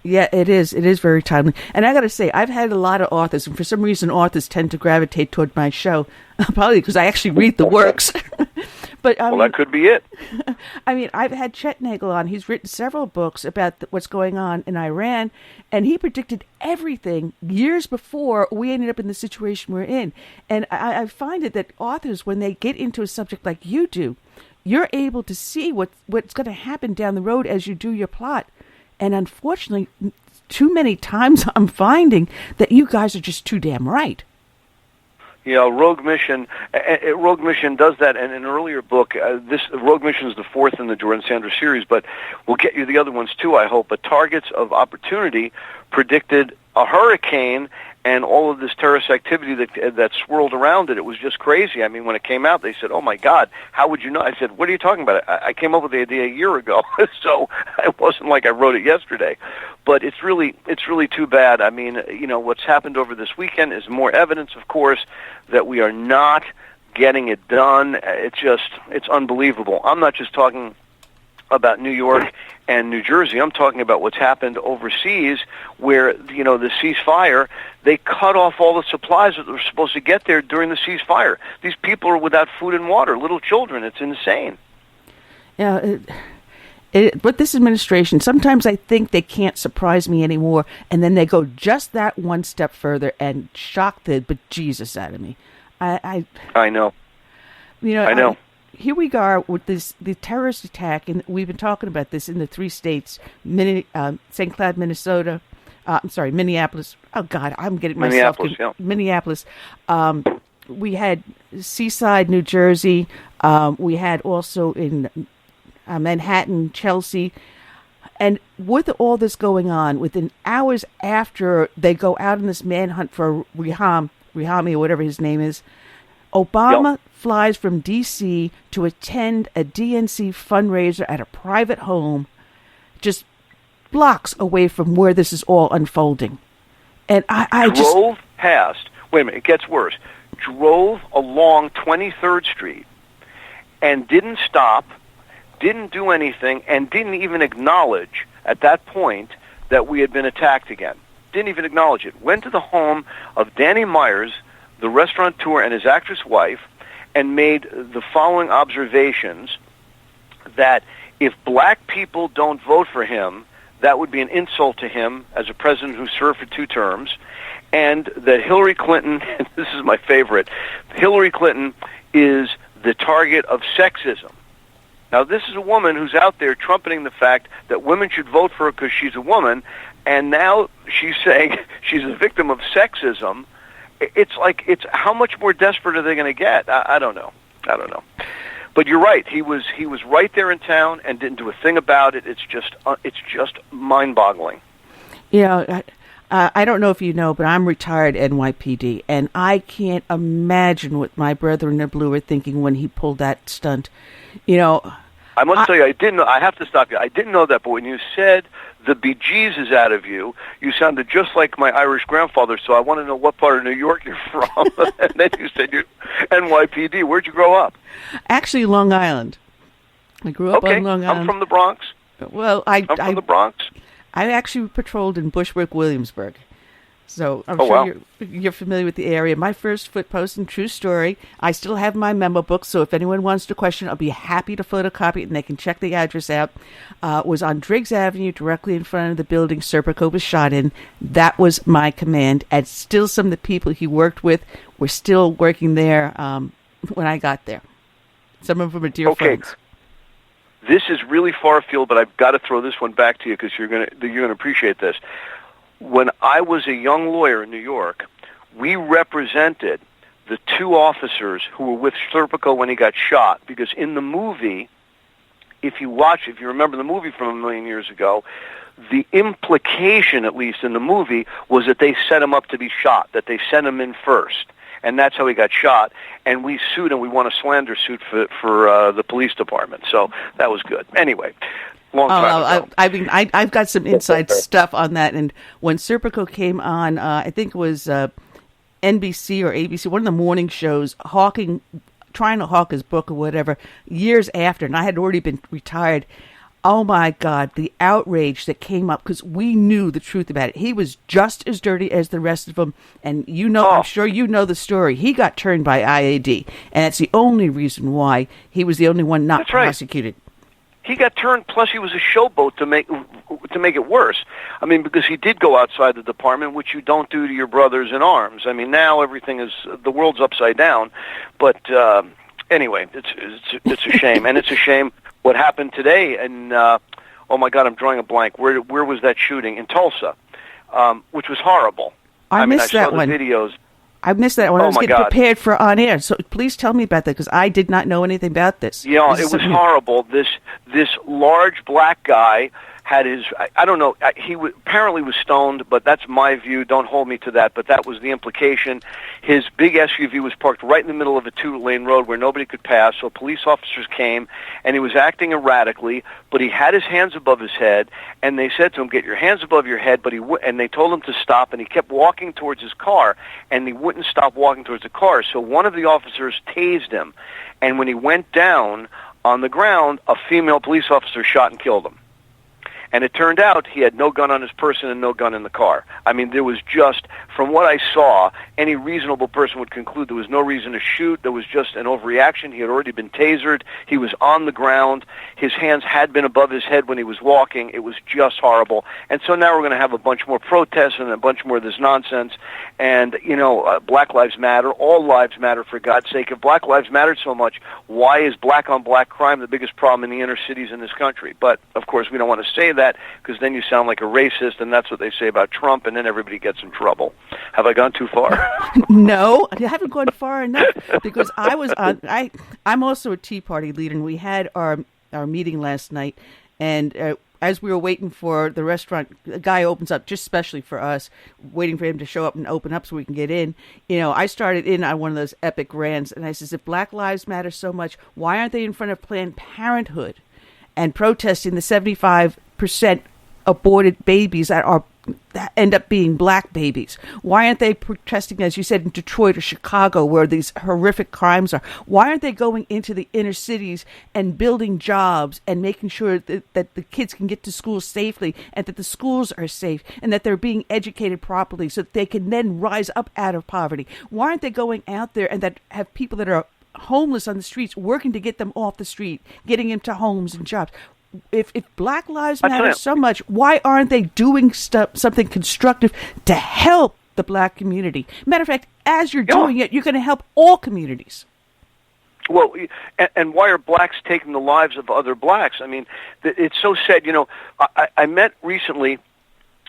Yeah, it is. It is very timely. And I got to say, I've had a lot of authors, and for some reason authors tend to gravitate toward my show, probably because I actually read the works. But that could be it. I mean, I've had Chet Nagel on. He's written several books about what's going on in Iran, and he predicted everything years before we ended up in the situation we're in. And I find it that authors, when they get into a subject like you do, you're able to see what's going to happen down the road as you do your plot. And unfortunately, too many times I'm finding that you guys are just too damn right. Rogue Mission does that. And in an earlier book, this Rogue Mission is the fourth in the Jordan Sandor series, but we'll get you the other ones too, I hope. But Targets of Opportunity predicted a hurricane and all of this terrorist activity that swirled around it. It was just crazy. I mean, when it came out, they said, "Oh my God, how would you know?" I said, "What are you talking about? I came up with the idea a year ago, so it wasn't like I wrote it yesterday." But it's really too bad. I mean, what's happened over this weekend is more evidence, of course, that we are not getting it done. It's unbelievable. I'm not just talking about New York and New Jersey. I'm talking about what's happened overseas where, the ceasefire, they cut off all the supplies that were supposed to get there during the ceasefire. These people are without food and water, little children. It's insane. Yeah, but this administration, sometimes I think they can't surprise me anymore, and then they go just that one step further and shock the bejesus out of me. I know. I know. Here we are with the terrorist attack, and we've been talking about this in the 3 states: St. Cloud, Minnesota. Minneapolis. Oh God, I'm getting myself. Minneapolis. We had Seaside, New Jersey. We had also in Manhattan, Chelsea, and with all this going on, within hours after they go out on this manhunt for Rihami or whatever his name is, Obama flies from D.C. to attend a DNC fundraiser at a private home just blocks away from where this is all unfolding. And I drove past, wait a minute, it gets worse, drove along 23rd Street and didn't stop, didn't do anything, and didn't even acknowledge at that point that we had been attacked again. Didn't even acknowledge it. Went to the home of Danny Myers, the restaurateur, and his actress wife, and made the following observations: that if black people don't vote for him, that would be an insult to him as a president who served for 2 terms, and that Hillary Clinton, and this is my favorite, Hillary Clinton is the target of sexism. Now, this is a woman who's out there trumpeting the fact that women should vote for her because she's a woman, and now she's saying she's a victim of sexism. It's how much more desperate are they going to get? I don't know. But you're right. He was right there in town and didn't do a thing about it. It's just mind-boggling. I don't know if you know, but I'm retired NYPD, and I can't imagine what my brethren in blue were thinking when he pulled that stunt. I must tell you, I didn't know. I have to stop you. I didn't know that, but when you said the bejesus out of you, you sounded just like my Irish grandfather. So I want to know what part of New York you're from. And then you said you're NYPD. Where'd you grow up? Actually, Long Island. I grew up on Long Island. I'm from the Bronx. Well, I'm from the Bronx. I actually patrolled in Bushwick, Williamsburg. So I'm sure you're familiar with the area. My first foot post, and true story, I still have my memo book, so if anyone wants to question, I'll be happy to photocopy it, and they can check the address out. Was on Driggs Avenue, directly in front of the building Serpico was shot in. That was my command, and still some of the people he worked with were still working there when I got there. Some of them are dear friends. This is really far afield, but I've got to throw this one back to you because you're gonna appreciate this. When I was a young lawyer in New York, we represented the two officers who were with Serpico when he got shot, because in the movie, if you remember the movie from a million years ago, the implication, at least in the movie, was that they set him up to be shot, that they sent him in first. And that's how he got shot. And we sued him. We won a slander suit for the police department. So that was good. Anyway, long time ago. I've got some inside stuff on that. And when Serpico came on, I think it was NBC or ABC, one of the morning shows, trying to hawk his book or whatever, years after, and I had already been retired. Oh, my God, the outrage that came up, because we knew the truth about it. He was just as dirty as the rest of them, and I'm sure you know the story. He got turned by IAD, and that's the only reason why he was the only one not prosecuted. He got turned, plus he was a showboat to make it worse. I mean, because he did go outside the department, which you don't do to your brothers in arms. I mean, now the world's upside down. But anyway, it's a shame, and it's a shame what happened today. And oh my God, I'm drawing a blank. Where was that shooting? In Tulsa, which was horrible. I missed that one. Videos. I missed that one. I was getting prepared for on air. So please tell me about that, because I did not know anything about this. Yeah, it was horrible. This large black guy had I don't know, he apparently was stoned, but that's my view. Don't hold me to that, but that was the implication. His big SUV was parked right in the middle of a two-lane road where nobody could pass, so police officers came, and he was acting erratically, but he had his hands above his head, and they said to him, get your hands above your head, and they told him to stop, and he kept walking towards his car, and he wouldn't stop walking towards the car, so one of the officers tased him, and when he went down on the ground, a female police officer shot and killed him. And it turned out he had no gun on his person and no gun in the car. I mean, there was just, from what I saw, any reasonable person would conclude there was no reason to shoot. There was just an overreaction. He had already been tasered. He was on the ground. His hands had been above his head when he was walking. It was just horrible. And so now we're going to have a bunch more protests and a bunch more of this nonsense. And, Black Lives Matter. All lives matter, for God's sake. If Black Lives mattered so much, why is black-on-black crime the biggest problem in the inner cities in this country? But, of course, we don't want to say that, because then you sound like a racist, and that's what they say about Trump, and then everybody gets in trouble. Have I gone too far? No, I haven't gone far enough, because I was on. I'm also a Tea Party leader, and we had our meeting last night, and as we were waiting for the restaurant, the guy opens up just specially for us, waiting for him to show up and open up so we can get in. I started in on one of those epic rants, and I says, if Black Lives Matter so much, why aren't they in front of Planned Parenthood and protesting the 75% aborted babies that end up being black babies? Why aren't they protesting, as you said, in Detroit or Chicago, where these horrific crimes are? Why aren't they going into the inner cities and building jobs and making sure that the kids can get to school safely, and that the schools are safe, and that they're being educated properly so that they can then rise up out of poverty? Why aren't they going out there and that have people that are homeless on the streets, working to get them off the street, getting into homes and jobs? If Black Lives Matter so much, why aren't they doing something constructive to help the black community? Matter of fact, as you're doing it, you're going to help all communities. Well, and why are blacks taking the lives of other blacks? I mean, it's so sad. You know, I met recently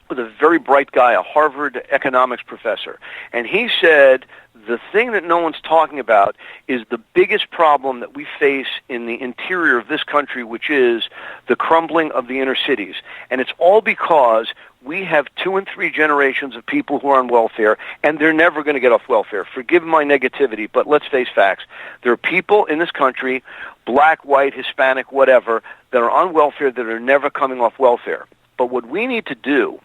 with a very bright guy, a Harvard economics professor, and he said the thing that no one's talking about is the biggest problem that we face in the interior of this country, which is the crumbling of the inner cities. And it's all because we have 2 and 3 generations of people who are on welfare, and they're never going to get off welfare. Forgive my negativity, but let's face facts. There are people in this country, black, white, Hispanic, whatever, that are on welfare that are never coming off welfare. But what we need to do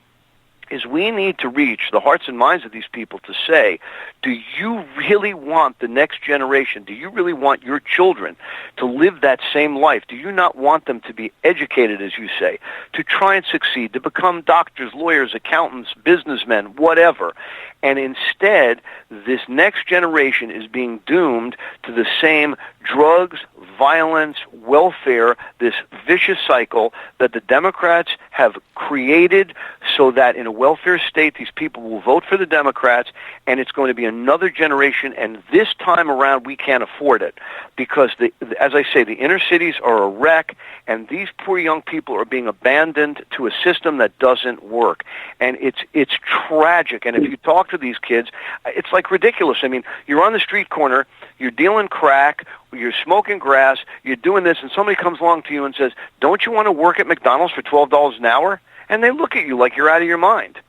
is we need to reach the hearts and minds of these people to say, do you really want the next generation, do you really want your children to live that same life? Do you not want them to be educated, as you say, to try and succeed, to become doctors, lawyers, accountants, businessmen, whatever? And instead, this next generation is being doomed to the same drugs, violence, welfare, this vicious cycle that the Democrats have created so that in a welfare state, these people will vote for the Democrats, and it's going to be another generation, and this time around, we can't afford it. Because, as I say, the inner cities are a wreck, and these poor young people are being abandoned to a system that doesn't work. And it's tragic, and if you talk to these kids, it's like ridiculous. I mean, you're on the street corner, you're dealing crack, you're smoking grass, you're doing this, and somebody comes along to you and says, don't you want to work at McDonald's for $12 an hour? And they look at you like you're out of your mind.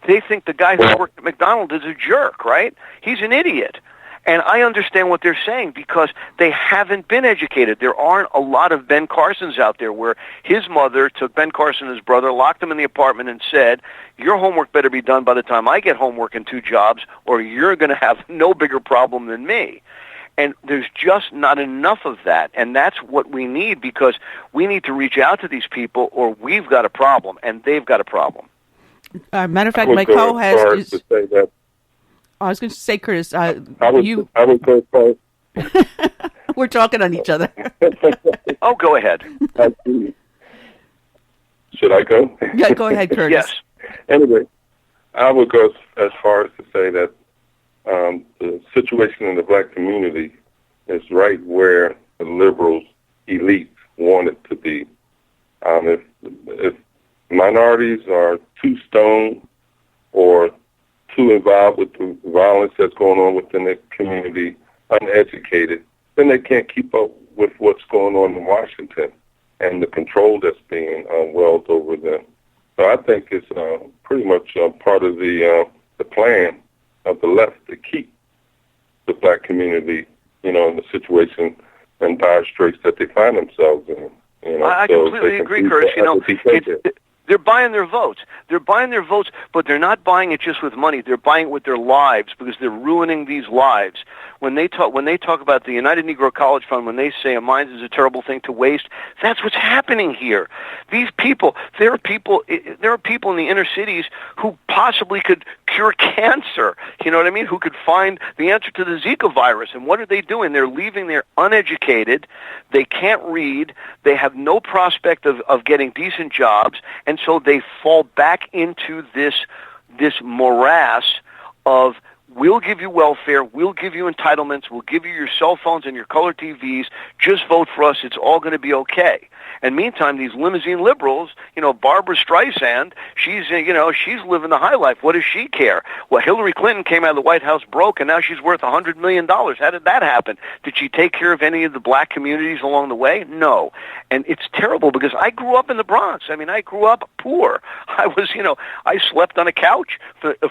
They think the guy who worked at McDonald's is a jerk, right? He's an idiot. And I understand what they're saying because they haven't been educated. There aren't a lot of Ben Carsons out there where his mother took Ben Carson and his brother, locked them in the apartment and said, your homework better be done by the time I get home working 2 jobs or you're going to have no bigger problem than me. And there's just not enough of that. And that's what we need because we need to reach out to these people or we've got a problem and they've got a problem. Matter of fact, my co-host is... I was going to say, Curtis, I would go first. We're talking on each other. Oh, go ahead. Should I go? Yeah, go ahead, Curtis. Yes. Anyway, I would go as far as to say that the situation in the black community is right where the liberals' elite want it to be. If minorities are too stoned or too involved with the violence that's going on within the community, uneducated, then they can't keep up with what's going on in Washington and the control that's being wielded over them. So I think it's pretty much part of the plan of the left to keep the black community, in the situation and dire straits that they find themselves in. I completely agree, Curtis. They're buying their votes. They're buying their votes, but they're not buying it just with money. They're buying it with their lives because they're ruining these lives. When they talk about the United Negro College Fund, when they say a mind is a terrible thing to waste, that's what's happening here. These people, there are people in the inner cities who possibly could cure cancer. You know what I mean? Who could find the answer to the Zika virus. And what are they doing? They're leaving there uneducated. They can't read. They have no prospect of getting decent jobs. And so they fall back into this morass of we'll give you welfare, we'll give you entitlements, we'll give you your cell phones and your color TVs, just vote for us, it's all going to be okay. And meantime, these limousine liberals, Barbara Streisand, she's living the high life. What does she care? Well, Hillary Clinton came out of the White House broke, and now she's worth $100 million. How did that happen? Did she take care of any of the black communities along the way? No. And it's terrible because I grew up in the Bronx. I mean, I grew up poor. I slept on a couch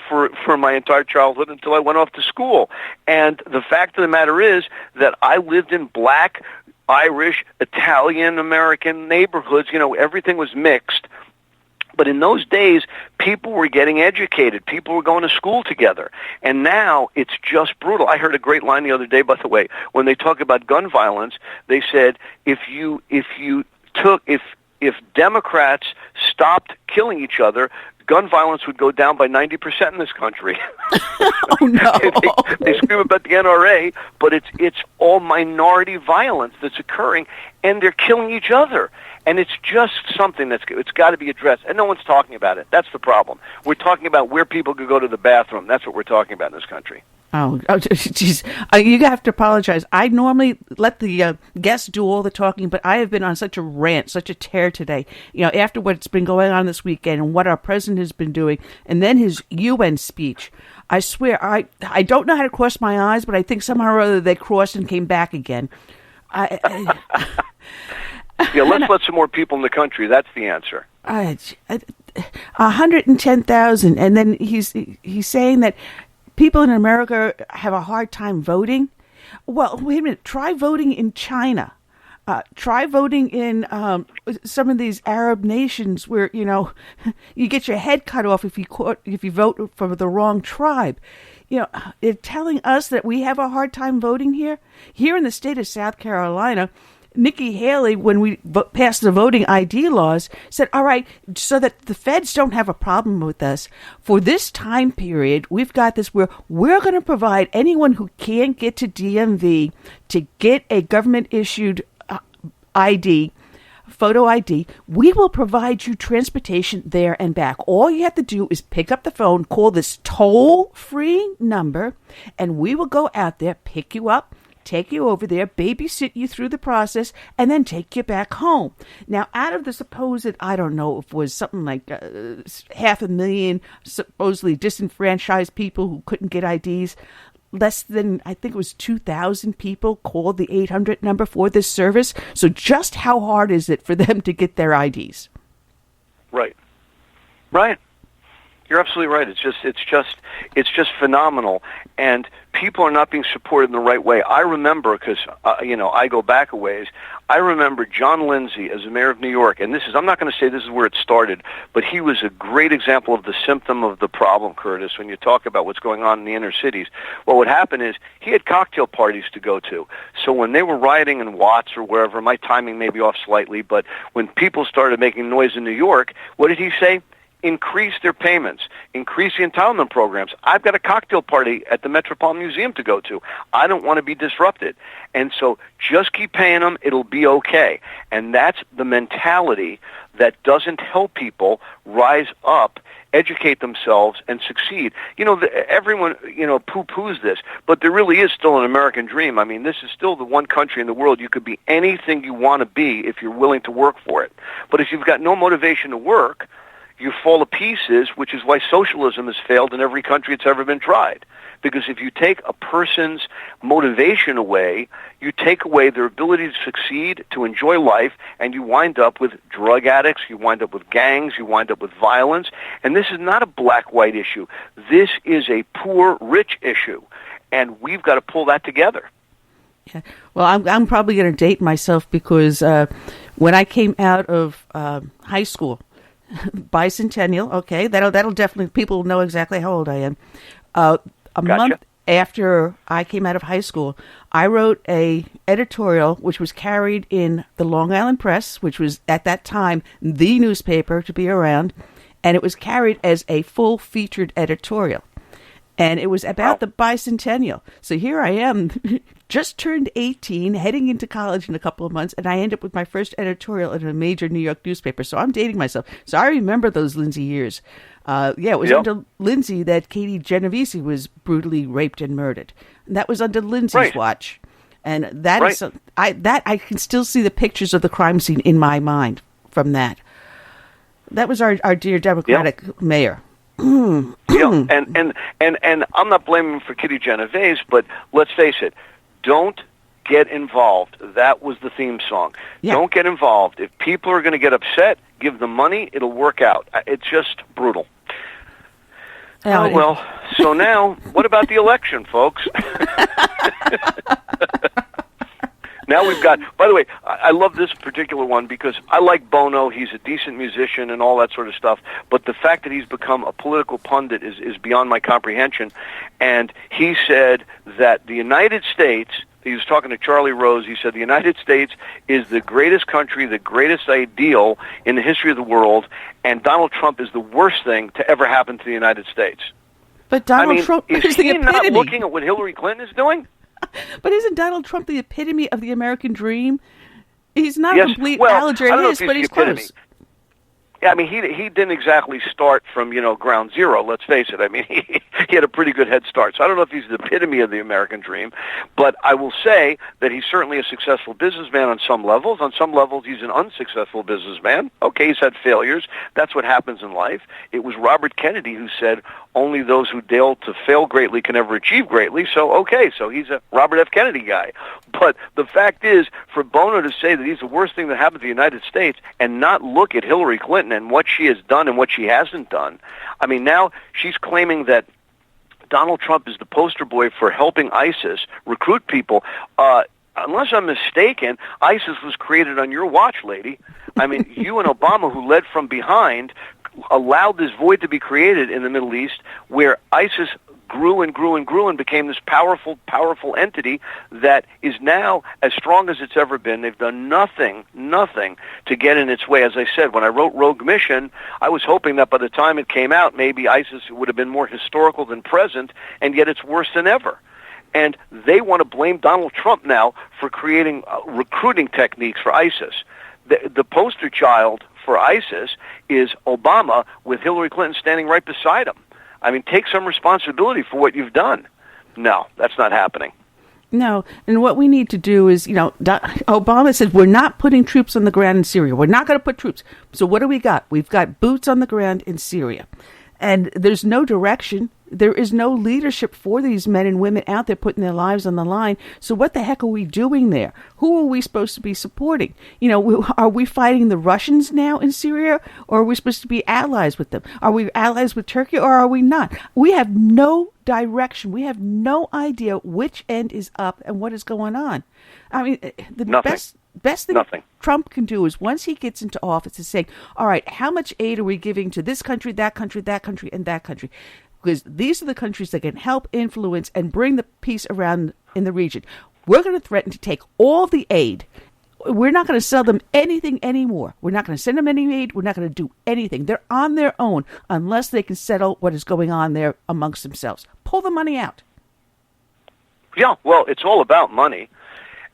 for my entire childhood until I went off to school. And the fact of the matter is that I lived in black, Irish, Italian, American neighborhoods. Everything was mixed. But in those days, people were getting educated. People were going to school together. And now it's just brutal. I heard a great line the other day, by the way, when they talk about gun violence, they said if Democrats stopped killing each other, gun violence would go down by 90% in this country. Oh, no. They scream about the NRA, but it's all minority violence that's occurring, and they're killing each other. And it's just something it's got to be addressed, and no one's talking about it. That's the problem. We're talking about where people could go to the bathroom. That's what we're talking about in this country. Oh, geez. You have to apologize. I normally let the guests do all the talking, but I have been on such a rant, such a tear today. After what's been going on this weekend and what our president has been doing, and then his UN speech. I swear, I don't know how to cross my eyes, but I think somehow or other they crossed and came back again. Let's let some more people in the country. That's the answer. 110,000, and then he's saying that people in America have a hard time voting. Well, wait a minute. Try voting in China. Try voting in some of these Arab nations where you get your head cut off if you vote for the wrong tribe. They're telling us that we have a hard time voting here. Here in the state of South Carolina, Nikki Haley, when we passed the voting ID laws, said, all right, so that the feds don't have a problem with us, for this time period, we've got this where we're going to provide anyone who can't get to DMV to get a government-issued ID, photo ID, we will provide you transportation there and back. All you have to do is pick up the phone, call this toll-free number, and we will go out there, pick you up, take you over there, babysit you through the process, and then take you back home. Now, out of the supposed, I don't know, if it was something like 500,000 supposedly disenfranchised people who couldn't get IDs, less than, I think it was 2,000 people called the 800 number for this service. So just how hard is it for them to get their IDs? Right. You're absolutely right. It's just phenomenal, and people are not being supported in the right way. I remember, because I go back a ways. I remember John Lindsay as the mayor of New York, and I'm not going to say this is where it started, but he was a great example of the symptom of the problem, Curtis. When you talk about what's going on in the inner cities, what would happen is he had cocktail parties to go to. So when they were rioting in Watts or wherever, my timing may be off slightly, but when people started making noise in New York, what did he say? Increase their payments, increase the entitlement programs. I've got a cocktail party at the Metropolitan Museum to go to. I don't want to be disrupted. And so just keep paying them. It'll be okay. And that's the mentality that doesn't help people rise up, educate themselves, and succeed. Everyone, poo-poos this, but there really is still an American dream. I mean, this is still the one country in the world you could be anything you want to be if you're willing to work for it. But if you've got no motivation to work, you fall to pieces, which is why socialism has failed in every country it's ever been tried. Because if you take a person's motivation away, you take away their ability to succeed, to enjoy life, and you wind up with drug addicts, you wind up with gangs, you wind up with violence. And this is not a black-white issue. This is a poor-rich issue, and we've got to pull that together. Yeah. Well, I'm probably going to date myself because when I came out of high school, bicentennial, okay, that'll definitely, people will know exactly how old I am. Month after I came out of high school, I wrote a editorial which was carried in the Long Island Press, which was at that time the newspaper to be around, and it was carried as a full featured editorial. And it was about the bicentennial. So here I am, just turned 18, heading into college in a couple of months, and I end up with my first editorial in a major New York newspaper. So I'm dating myself. So I remember those Lindsay years. It was under Lindsay that Katie Genovese was brutally raped and murdered. And that was under Lindsay's watch. And that is I can still see the pictures of the crime scene in my mind from that. That was our dear Democratic mayor. And I'm not blaming him for Kitty Genovese, but let's face it, don't get involved. That was the theme song. Yeah. Don't get involved. If people are going to get upset, give them money. It'll work out. It's just brutal. So now, what about the election, folks? Now we've got, by the way, I love this particular one because I like Bono. He's a decent musician and all that sort of stuff. But the fact that he's become a political pundit is beyond my comprehension. And he said that the United States, he was talking to Charlie Rose, he said the United States is the greatest country, the greatest ideal in the history of the world, and Donald Trump is the worst thing to ever happen to the United States. But Donald Trump is he not looking at what Hillary Clinton is doing? But isn't Donald Trump the epitome of the American dream? He's not a complete allergist, but he's close. Yeah, I mean, he didn't exactly start from, ground zero, let's face it. I mean, he had a pretty good head start. So I don't know if he's the epitome of the American dream, but I will say that he's certainly a successful businessman on some levels. On some levels, he's an unsuccessful businessman. Okay, he's had failures. That's what happens in life. It was Robert Kennedy who said, only those who dare to fail greatly can ever achieve greatly. So, okay, so he's a Robert F. Kennedy guy. But the fact is, for Bono to say that he's the worst thing that happened to the United States and not look at Hillary Clinton and what she has done and what she hasn't done, I mean, now she's claiming that Donald Trump is the poster boy for helping ISIS recruit people. Unless I'm mistaken, ISIS was created on your watch, lady. I mean, you and Obama, who led from behind, allowed this void to be created in the Middle East where ISIS grew and grew and grew and became this powerful, powerful entity that is now as strong as it's ever been. They've done nothing to get in its way. As I said, when I wrote Rogue Mission, I was hoping that by the time it came out, maybe ISIS would have been more historical than present, and yet it's worse than ever. And they want to blame Donald Trump now for creating recruiting techniques for ISIS. The poster child for ISIS is Obama with Hillary Clinton standing right beside him. I mean, take some responsibility for what you've done. No, that's not happening. No, and what we need to do is, Obama said we're not putting troops on the ground in Syria. We're not going to put troops. So what do we got? We've got boots on the ground in Syria. And there's no direction. There is no leadership for these men and women out there putting their lives on the line. So what the heck are we doing there? Who are we supposed to be supporting? Are we fighting the Russians now in Syria, or are we supposed to be allies with them? Are we allies with Turkey, or are we not? We have no direction. We have no idea which end is up and what is going on. I mean, the best thing Trump can do is, once he gets into office, is saying, all right, how much aid are we giving to this country, that country, that country, and that country? Because these are the countries that can help influence and bring the peace around in the region. We're going to threaten to take all the aid. We're not going to sell them anything anymore. We're not going to send them any aid. We're not going to do anything. They're on their own unless they can settle what is going on there amongst themselves. Pull the money out. Yeah, well, it's all about money.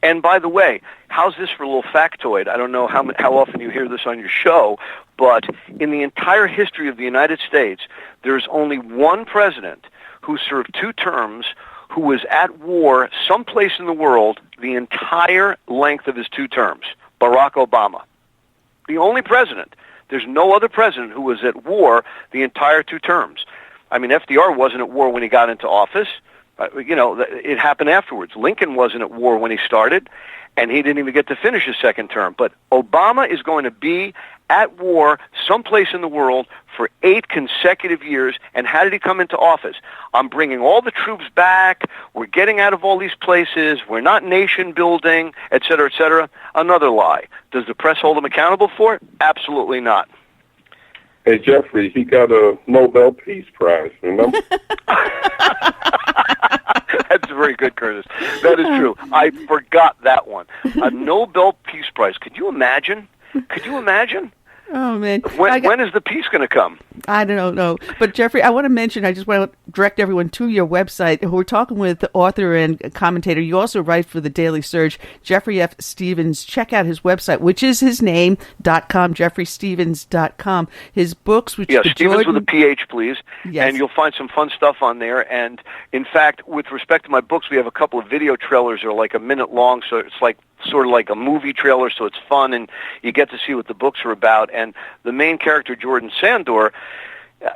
And by the way, how's this for a little factoid? I don't know how often you hear this on your show, but in the entire history of the United States, there's only one president who served 2 terms who was at war someplace in the world the entire length of his 2 terms, Barack Obama. The only president. There's no other president who was at war the entire 2 terms. I mean, FDR wasn't at war when he got into office. It happened afterwards. Lincoln wasn't at war when he started, and he didn't even get to finish his 2nd term. But Obama is going to be at war someplace in the world for 8 consecutive years. And how did he come into office? I'm bringing all the troops back. We're getting out of all these places. We're not nation building, et cetera, et cetera. Another lie. Does the press hold him accountable for it? Absolutely not. Hey, Jeffrey, he got a Nobel Peace Prize, remember? That's very good, Curtis. That is true. I forgot that one. A Nobel Peace Prize. Could you imagine? Oh, man. When is the peace going to come? I don't know. But, Jeffrey, I want to mention, I just want to direct everyone to your website. We're talking with the author and commentator. You also write for the Daily Surge, Jeffrey F. Stevens. Check out his website, which is his name.com, jeffreystevens.com. His books, which Stevens Jordan... with a PH, please. Yes. And you'll find some fun stuff on there. And, in fact, with respect to my books, we have a couple of video trailers that are like a minute long, so it's like sort of like a movie trailer, so it's fun, and you get to see what the books are about. And the main character, Jordan Sandor,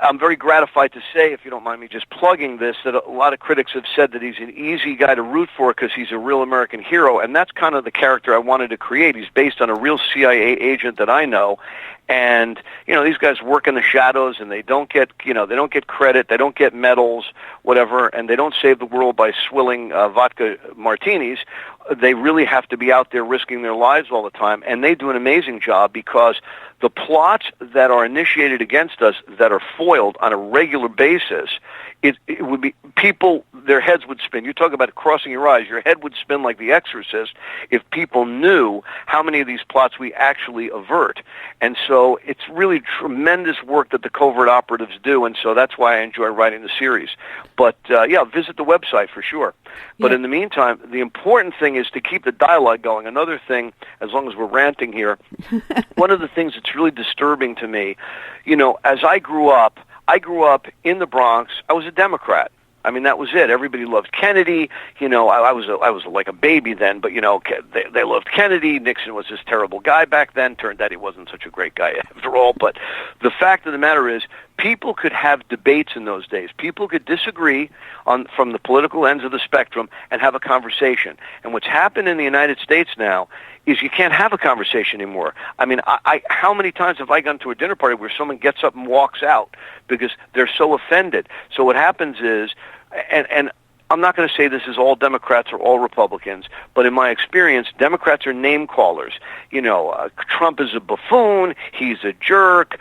I'm very gratified to say, if you don't mind me just plugging this, that a lot of critics have said that he's an easy guy to root for because he's a real American hero, and that's kind of the character I wanted to create. He's based on a real CIA agent that I know, and these guys work in the shadows, and they don't get credit, they don't get medals, whatever, and they don't save the world by swilling vodka martinis. They really have to be out there risking their lives all the time, and they do an amazing job because the plots that are initiated against us that are foiled on a regular basis it would be people, their heads would spin. You talk about crossing your eyes. Your head would spin like The Exorcist if people knew how many of these plots we actually avert. And so it's really tremendous work that the covert operatives do, and so that's why I enjoy writing the series. But, visit the website for sure. But in the meantime, the important thing is to keep the dialogue going. Another thing, as long as we're ranting here, one of the things that's really disturbing to me, as I grew up in the Bronx. I was a Democrat. I mean, that was it. Everybody loved Kennedy. I was like a baby then, but they loved Kennedy. Nixon was this terrible guy back then. Turned out he wasn't such a great guy after all. But the fact of the matter is, people could have debates in those days. People could disagree from the political ends of the spectrum and have a conversation. And what's happened in the United States now is you can't have a conversation anymore. I mean, how many times have I gone to a dinner party where someone gets up and walks out because they're so offended? So what happens is, and I'm not going to say this is all Democrats or all Republicans, but in my experience, Democrats are name callers. Trump is a buffoon, he's a jerk,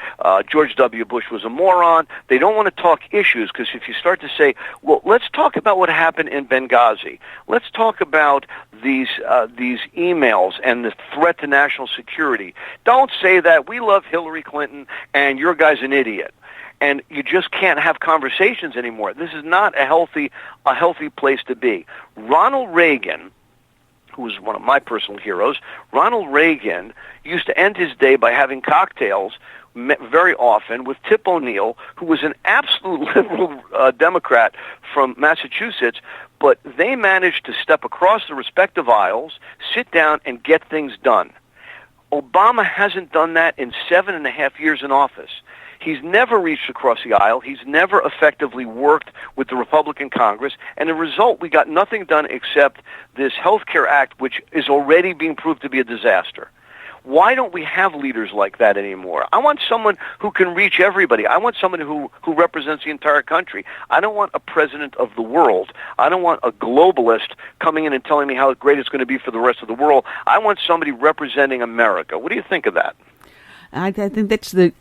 George W. Bush was a moron. They don't want to talk issues, because if you start to say, well, let's talk about what happened in Benghazi. Let's talk about these emails and the threat to national security. Don't say that we love Hillary Clinton and your guy's an idiot. And you just can't have conversations anymore. This is not a healthy place to be. Ronald Reagan, who was one of my personal heroes, Ronald Reagan used to end his day by having cocktails very often with Tip O'Neill, who was an absolute liberal Democrat from Massachusetts, but they managed to step across the respective aisles, sit down, and get things done. Obama hasn't done that in 7.5 years in office. He's never reached across the aisle. He's never effectively worked with the Republican Congress. And the result, we got nothing done except this Health Care Act, which is already being proved to be a disaster. Why don't we have leaders like that anymore? I want someone who can reach everybody. I want someone who represents the entire country. I don't want a president of the world. I don't want a globalist coming in and telling me how great it's going to be for the rest of the world. I want somebody representing America. What do you think of that? I think that's the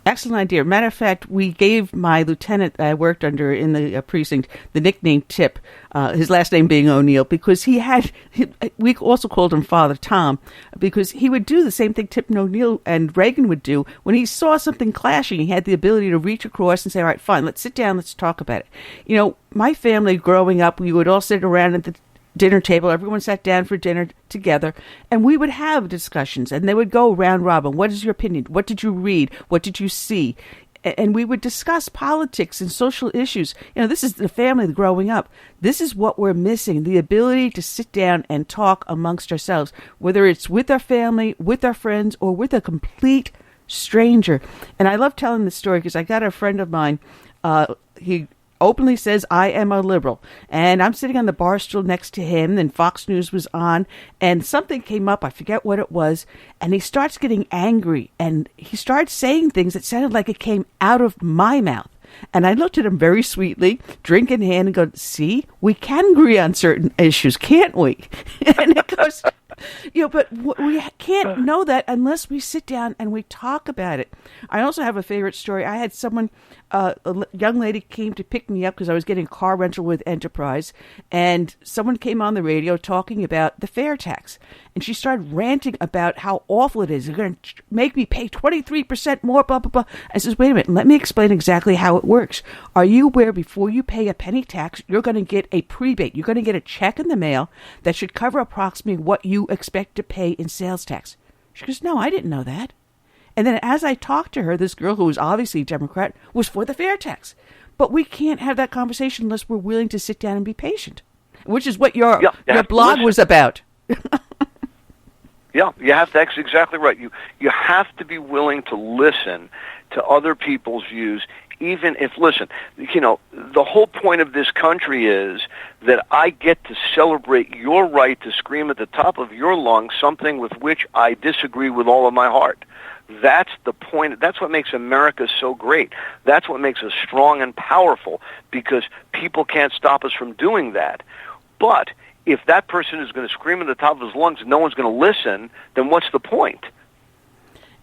excellent idea. Matter of fact, we gave my lieutenant I worked under in the precinct the nickname Tip, his last name being O'Neill, because we also called him Father Tom, because he would do the same thing Tip and O'Neill and Reagan would do. When he saw something clashing, he had the ability to reach across and say, all right, fine, let's sit down, let's talk about it. My family growing up, we would all sit around at the dinner table. Everyone sat down for dinner together, and we would have discussions, and they would go round robin. What is your opinion? What did you read? What did you see? And we would discuss politics and social issues. This is the family growing up. This is what we're missing, the ability to sit down and talk amongst ourselves, whether it's with our family, with our friends, or with a complete stranger. And I love telling this story because I got a friend of mine, he openly says, I am a liberal. And I'm sitting on the bar stool next to him, and Fox News was on, and something came up, I forget what it was, and he starts getting angry, and he starts saying things that sounded like it came out of my mouth. And I looked at him very sweetly, drink in hand, and go, see, we can agree on certain issues, can't we? And it goes, but we can't know that unless we sit down and we talk about it. I also have a favorite story. I had someone, a young lady came to pick me up because I was getting a car rental with Enterprise, and someone came on the radio talking about the fare tax. And she started ranting about how awful it is. They're going to make me pay 23% more, blah, blah, blah. I says, wait a minute, let me explain exactly how it works. Are you aware before you pay a penny tax, you're going to get a prebate? You're going to get a check in the mail that should cover approximately what you expect to pay in sales tax. She goes, no, I didn't know that. And then as I talked to her, this girl who was obviously a Democrat was for the fare tax. But we can't have that conversation unless we're willing to sit down and be patient, which is what your blog was about. Yeah, you have to. That's exactly right. You have to be willing to listen to other people's views, even if, listen, the whole point of this country is that I get to celebrate your right to scream at the top of your lungs something with which I disagree with all of my heart. That's the point. That's what makes America so great. That's what makes us strong and powerful, because people can't stop us from doing that. But if that person is going to scream at the top of his lungs and no one's going to listen, then what's the point?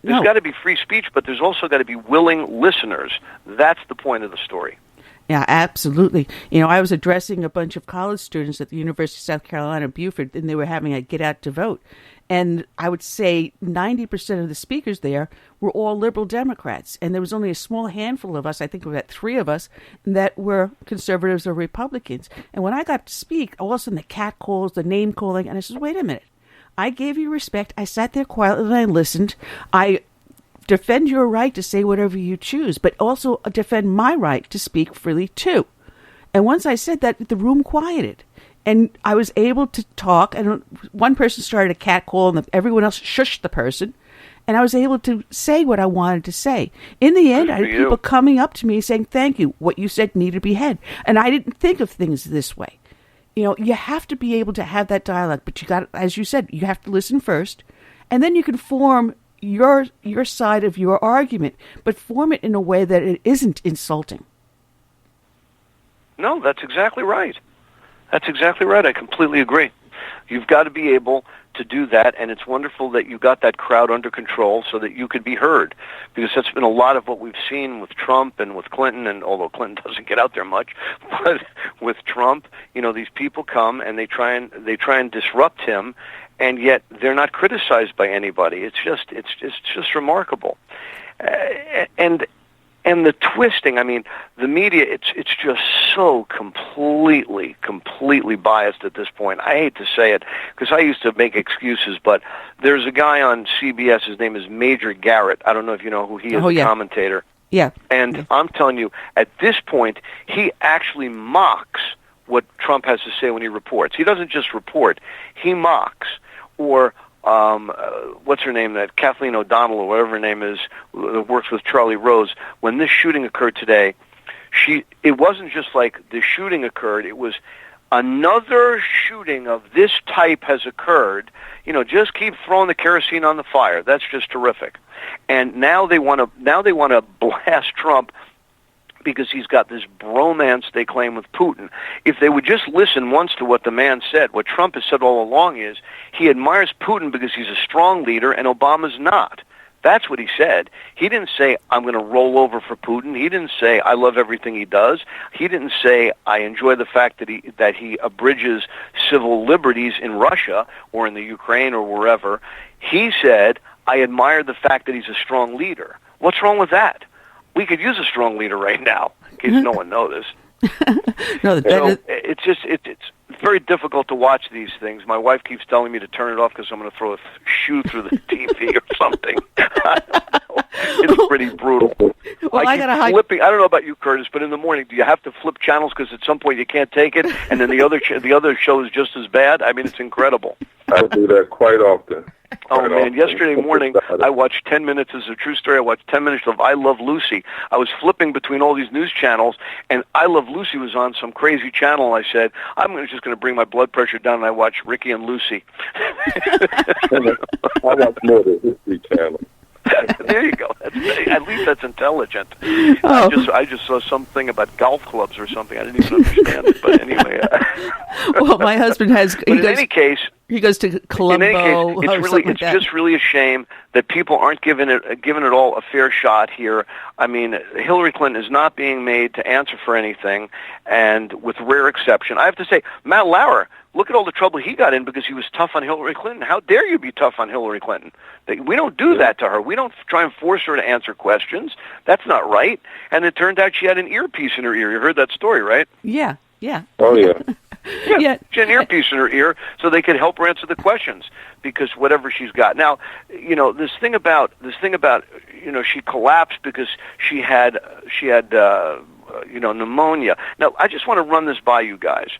There's got to be free speech, but there's also got to be willing listeners. That's the point of the story. Yeah, absolutely. You know, I was addressing a bunch of college students at the University of South Carolina, Beaufort, and they were having a get out to vote. And I would say 90% of the speakers there were all liberal Democrats. And there was only a small handful of us, I think about 3 of us, that were conservatives or Republicans. And when I got to speak, all of a sudden the cat calls, the name calling, and I said, wait a minute. I gave you respect. I sat there quietly and I listened. I defend your right to say whatever you choose, but also defend my right to speak freely too. And once I said that, the room quieted. And I was able to talk, and one person started a cat call, and everyone else shushed the person. And I was able to say what I wanted to say. In the end, I had people coming up to me saying, thank you, what you said needed to be heard. And I didn't think of things this way. You know, you have to be able to have that dialogue, but you got, as you said, you have to listen first, and then you can form your side of your argument, but form it in a way that it isn't insulting. No, that's exactly right. That's exactly right. I completely agree. You've got to be able to do that, and it's wonderful that you got that crowd under control so that you could be heard, because that's been a lot of what we've seen with Trump and with Clinton, and although Clinton doesn't get out there much, but with Trump, you know, these people come and they try and disrupt him, and yet they're not criticized by anybody. It's just remarkable. And the twisting, I mean, the media, it's just so completely biased at this point. I hate to say it, because I used to make excuses, but there's a guy on CBS, his name is Major Garrett. I don't know if you know who he is, a commentator. Yeah. And I'm telling you, at this point, he actually mocks what Trump has to say when he reports. He doesn't just report, he mocks. Or what's her name, that Kathleen O'Donnell or whatever her name is, that works with Charlie Rose. When this shooting occurred today, it wasn't just like the shooting occurred, it was another shooting of this type has occurred. You know, just keep throwing the kerosene on the fire. That's just terrific. And now they want to blast Trump because he's got this bromance they claim with Putin. If they would just listen once to what the man said, what Trump has said all along is he admires Putin because he's a strong leader and Obama's not. That's what he said. He didn't say, I'm going to roll over for Putin. He didn't say, I love everything he does. He didn't say, I enjoy the fact that he abridges civil liberties in Russia or in the Ukraine or wherever. He said, I admire the fact that he's a strong leader. What's wrong with that? We could use a strong leader right now, in case no one knows this. It's very difficult to watch these things. My wife keeps telling me to turn it off because I'm going to throw a shoe through the TV or something. It's pretty brutal. Well, I keep flipping. I don't know about you, Curtis, but in the morning, do you have to flip channels because at some point you can't take it, and then the other show is just as bad? I mean, it's incredible. I do that quite often. Oh, man, yesterday morning, I watched 10 minutes, this is a true story, I watched 10 minutes of I Love Lucy. I was flipping between all these news channels, and I Love Lucy was on some crazy channel, and I said, I'm just going to bring my blood pressure down, and I watched Ricky and Lucy. I watch more than History Channel. There you go. At least that's intelligent. Oh. I just saw something about golf clubs or something. I didn't even understand it. But anyway. Well, my husband has. In any case, he goes to Colombo. In any case, it's just really a shame that people aren't given it all a fair shot here. I mean, Hillary Clinton is not being made to answer for anything, and with rare exception, I have to say, Matt Lauer. Look at all the trouble he got in because he was tough on Hillary Clinton. How dare you be tough on Hillary Clinton? We don't do that to her. We don't try and force her to answer questions. That's not right. And it turned out she had an earpiece in her ear. You heard that story, right? Yeah. Oh, yeah. Yeah, she had an earpiece in her ear so they could help her answer the questions because whatever she's got. Now, you know, this thing about you know, she collapsed because she had pneumonia. Now, I just want to run this by you guys.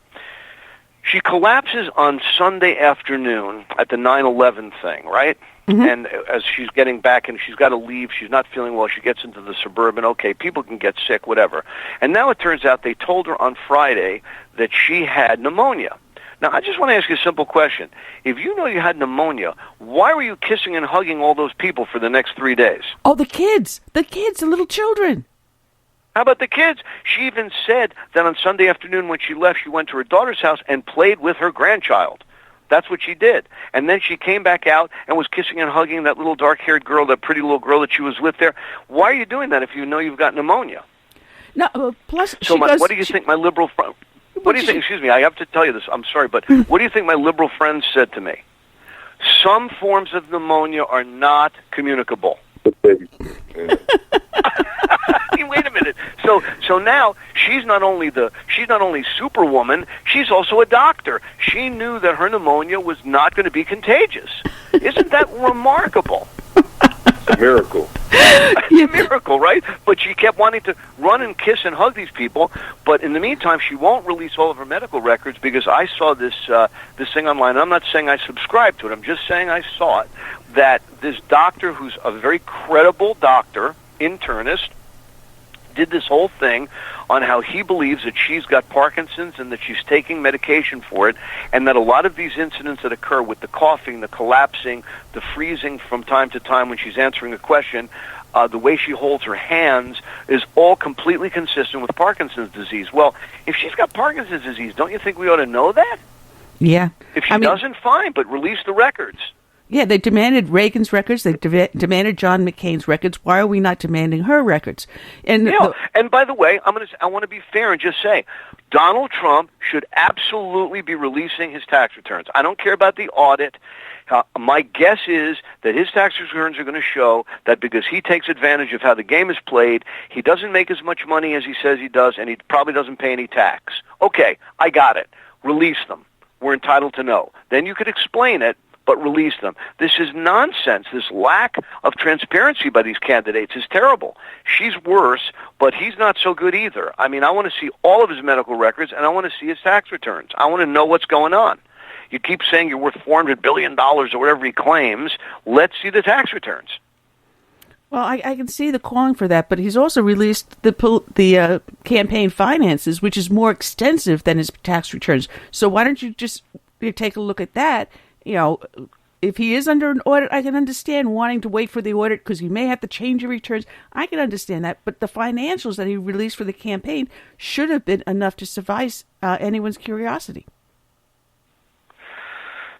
She collapses on Sunday afternoon at the 9/11 thing, right? Mm-hmm. And as she's getting back and she's got to leave, she's not feeling well, she gets into the Suburban, okay, people can get sick, whatever. And now it turns out they told her on Friday that she had pneumonia. Now, I just want to ask you a simple question. If you know you had pneumonia, why were you kissing and hugging all those people for the next 3 days? Oh, the kids, the little children. How about the kids? She even said that on Sunday afternoon when she left, she went to her daughter's house and played with her grandchild. That's what she did. And then she came back out and was kissing and hugging that little dark-haired girl, that pretty little girl that she was with there. Why are you doing that if you know you've got pneumonia? No, plus what do you think my liberal friend? What do you think? Excuse me, I have to tell you this. I'm sorry, but what do you think my liberal friend said to me? Some forms of pneumonia are not communicable. Okay. Wait a minute. So now she's not only Superwoman, she's also a doctor. She knew that her pneumonia was not going to be contagious. Isn't that remarkable? It's a miracle. It's a miracle, right? But she kept wanting to run and kiss and hug these people. But in the meantime, she won't release all of her medical records because I saw this thing online. I'm not saying I subscribed to it. I'm just saying I saw it. That this doctor, who's a very credible doctor, internist, did this whole thing on how he believes that she's got Parkinson's and that she's taking medication for it, and that a lot of these incidents that occur with the coughing, the collapsing, the freezing from time to time when she's answering a question, the way she holds her hands is all completely consistent with Parkinson's disease. Well, if she's got Parkinson's disease, don't you think we ought to know that? Yeah. If she doesn't, fine, but release the records. Yeah, they demanded Reagan's records. They demanded John McCain's records. Why are we not demanding her records? And and by the way, I want to be fair and just say, Donald Trump should absolutely be releasing his tax returns. I don't care about the audit. My guess is that his tax returns are going to show that because he takes advantage of how the game is played, he doesn't make as much money as he says he does, and he probably doesn't pay any tax. Okay, I got it. Release them. We're entitled to know. Then you could explain it, but release them. This is nonsense. This lack of transparency by these candidates is terrible. She's worse, but he's not so good either. I mean, I want to see all of his medical records, and I want to see his tax returns. I want to know what's going on. You keep saying you're worth $400 billion or whatever he claims. Let's see the tax returns. Well, I can see the calling for that, but he's also released the campaign finances, which is more extensive than his tax returns. So why don't you just take a look at that? You know, if he is under an audit, I can understand wanting to wait for the audit because you may have to change your returns. I can understand that. But the financials that he released for the campaign should have been enough to suffice anyone's curiosity.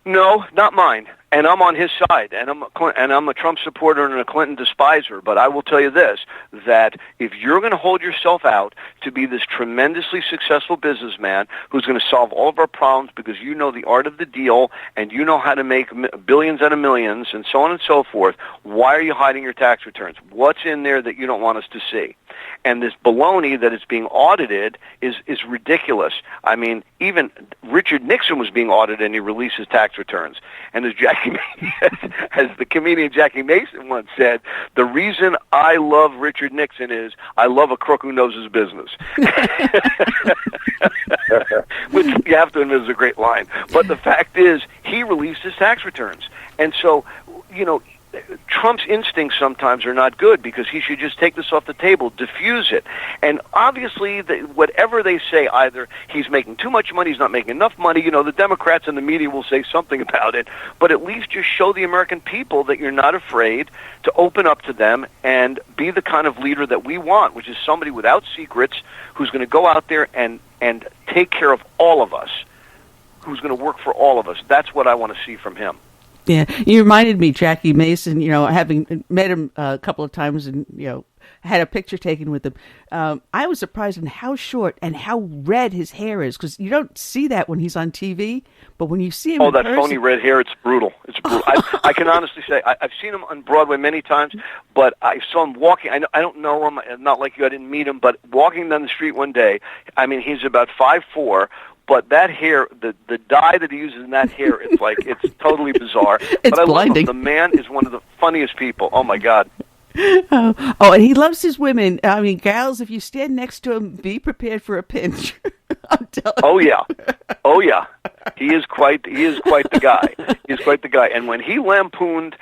No, not mine. And I'm on his side, and I'm a Trump supporter and a Clinton despiser. But I will tell you this, that if you're going to hold yourself out to be this tremendously successful businessman who's going to solve all of our problems because you know the art of the deal and you know how to make billions out of millions and so on and so forth, why are you hiding your tax returns? What's in there that you don't want us to see? And this baloney that is being audited is ridiculous. I mean, even Richard Nixon was being audited and he released his tax returns. And as the comedian Jackie Mason once said, the reason I love Richard Nixon is I love a crook who knows his business. Which you have to admit is a great line. But the fact is, he released his tax returns. And so, you know, Trump's instincts sometimes are not good because he should just take this off the table, diffuse it. And obviously, whatever they say, either he's making too much money, he's not making enough money, you know, the Democrats and the media will say something about it, but at least just show the American people that you're not afraid to open up to them and be the kind of leader that we want, which is somebody without secrets who's going to go out there and take care of all of us, who's going to work for all of us. That's what I want to see from him. Yeah, you reminded me, Jackie Mason, you know, having met him a couple of times and, you know, had a picture taken with him. I was surprised in how short and how red his hair is because you don't see that when he's on TV, but when you see him in that person, phony red hair, it's brutal. It's brutal. I can honestly say I've seen him on Broadway many times, but I saw him walking. I don't know him, not like you, I didn't meet him, but walking down the street one day, I mean, he's about 5'4", but that hair, the dye that he uses in that hair, it's like, it's totally bizarre. It's but blinding. The man is one of the funniest people. Oh, my God. Oh, and he loves his women. I mean, gals, if you stand next to him, be prepared for a pinch. I'm telling you. Oh, yeah. He is quite the guy. He's quite the guy. And when he lampooned,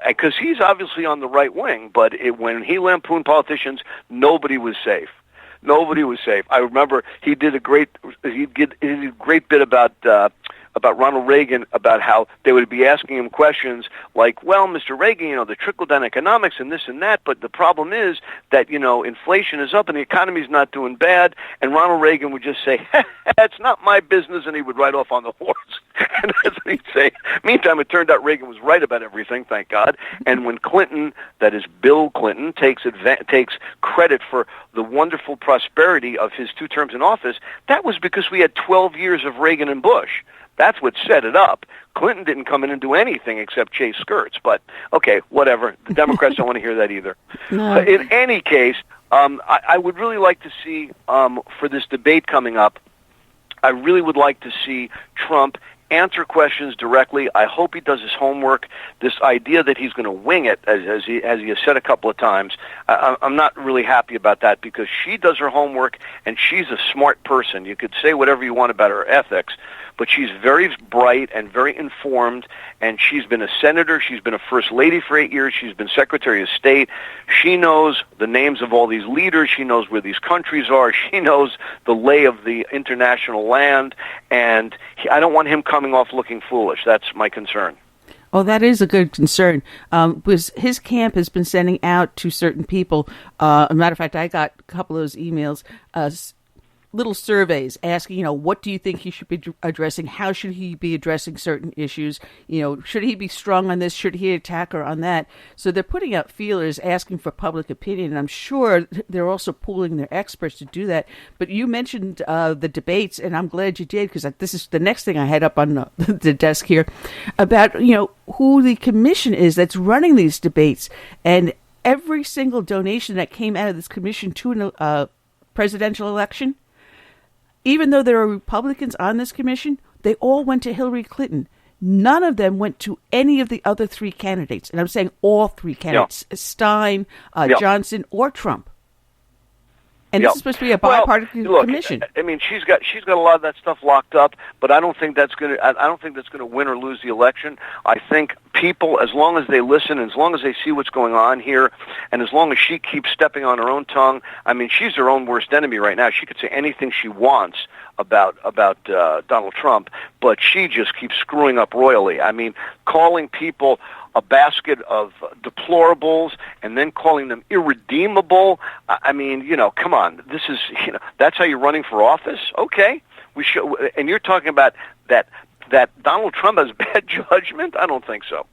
because he's obviously on the right wing, but when he lampooned politicians, nobody was safe. Nobody was safe. I remember he did a great bit about Ronald Reagan, about how they would be asking him questions like, well, Mr. Reagan, you know, the trickle-down economics and this and that, but the problem is that, you know, inflation is up and the economy's not doing bad, and Ronald Reagan would just say, it's not my business, and he would ride off on the horse. And that's what he'd say. Meantime, it turned out Reagan was right about everything, thank God. And when Clinton, that is Bill Clinton, takes credit for the wonderful prosperity of his 2 terms in office, that was because we had 12 years of Reagan and Bush. That's what set it up. Clinton didn't come in and do anything except chase skirts. But, okay, whatever. The Democrats don't want to hear that either. No. In any case, I would really like to see, for this debate coming up, I really would like to see Trump answer questions directly. I hope he does his homework. This idea that he's going to wing it, as he has said a couple of times, I'm not really happy about that, because she does her homework, and she's a smart person. You could say whatever you want about her ethics, but she's very bright and very informed, and she's been a senator. She's been a first lady for 8 years. She's been Secretary of State. She knows the names of all these leaders. She knows where these countries are. She knows the lay of the international land, and I don't want him coming off looking foolish. That's my concern. Oh, that is a good concern. Because his camp has been sending out to certain people. As a matter of fact, I got a couple of those emails, little surveys asking, what do you think he should be addressing? How should he be addressing certain issues? Should he be strong on this? Should he attack her on that? So they're putting out feelers, asking for public opinion. And I'm sure they're also pooling their experts to do that. But you mentioned the debates, and I'm glad you did, because this is the next thing I had up on the desk here about, who the commission is that's running these debates. And every single donation that came out of this commission to a presidential election, even though there are Republicans on this commission, they all went to Hillary Clinton. None of them went to any of the other 3 candidates. And I'm saying all 3 candidates, Stein, Johnson, or Trump. And this is supposed to be a bipartisan commission. I mean, she's got a lot of that stuff locked up, but I don't think that's going to win or lose the election. I think people, as long as they listen, as long as they see what's going on here, and as long as she keeps stepping on her own tongue, I mean, she's her own worst enemy right now. She could say anything she wants about Donald Trump, but she just keeps screwing up royally. I mean, calling people a basket of deplorables and then calling them irredeemable. I mean, come on. This is, that's how you're running for office? Okay. We should, and you're talking about that Donald Trump has bad judgment? I don't think so.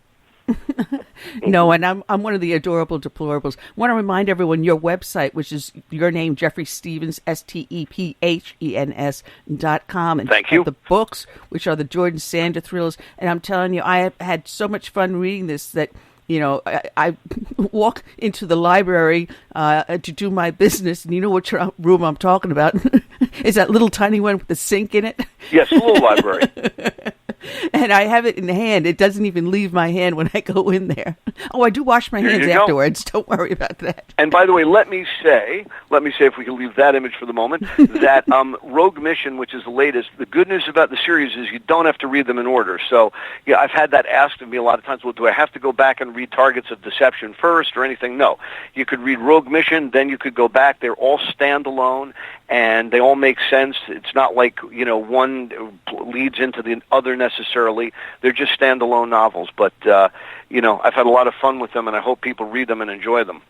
No, and I'm one of the adorable deplorables. I want to remind everyone your website, which is your name, Jeffrey Stephens, STEPHENS.com. And thank you. The books, which are the Jordan Sandor Thrillers. And I'm telling you, I have had so much fun reading this that, I walk into the library to do my business, and you know which room I'm talking about. Is that little tiny one with the sink in it? Yes, a little library. And I have it in hand. It doesn't even leave my hand when I go in there. Oh, I do wash my hands afterwards. Don't worry about that. And by the way, let me say, if we can leave that image for the moment, that Rogue Mission, which is the latest, the good news about the series is you don't have to read them in order. So, I've had that asked of me a lot of times, well, do I have to go back and read Targets of Deception first or anything? No. You could read Rogue Mission, then you could go back. They're all standalone, and they all make sense. It's not like, one leads into the other necessarily. They're just standalone novels. But, I've had a lot of fun with them, and I hope people read them and enjoy them.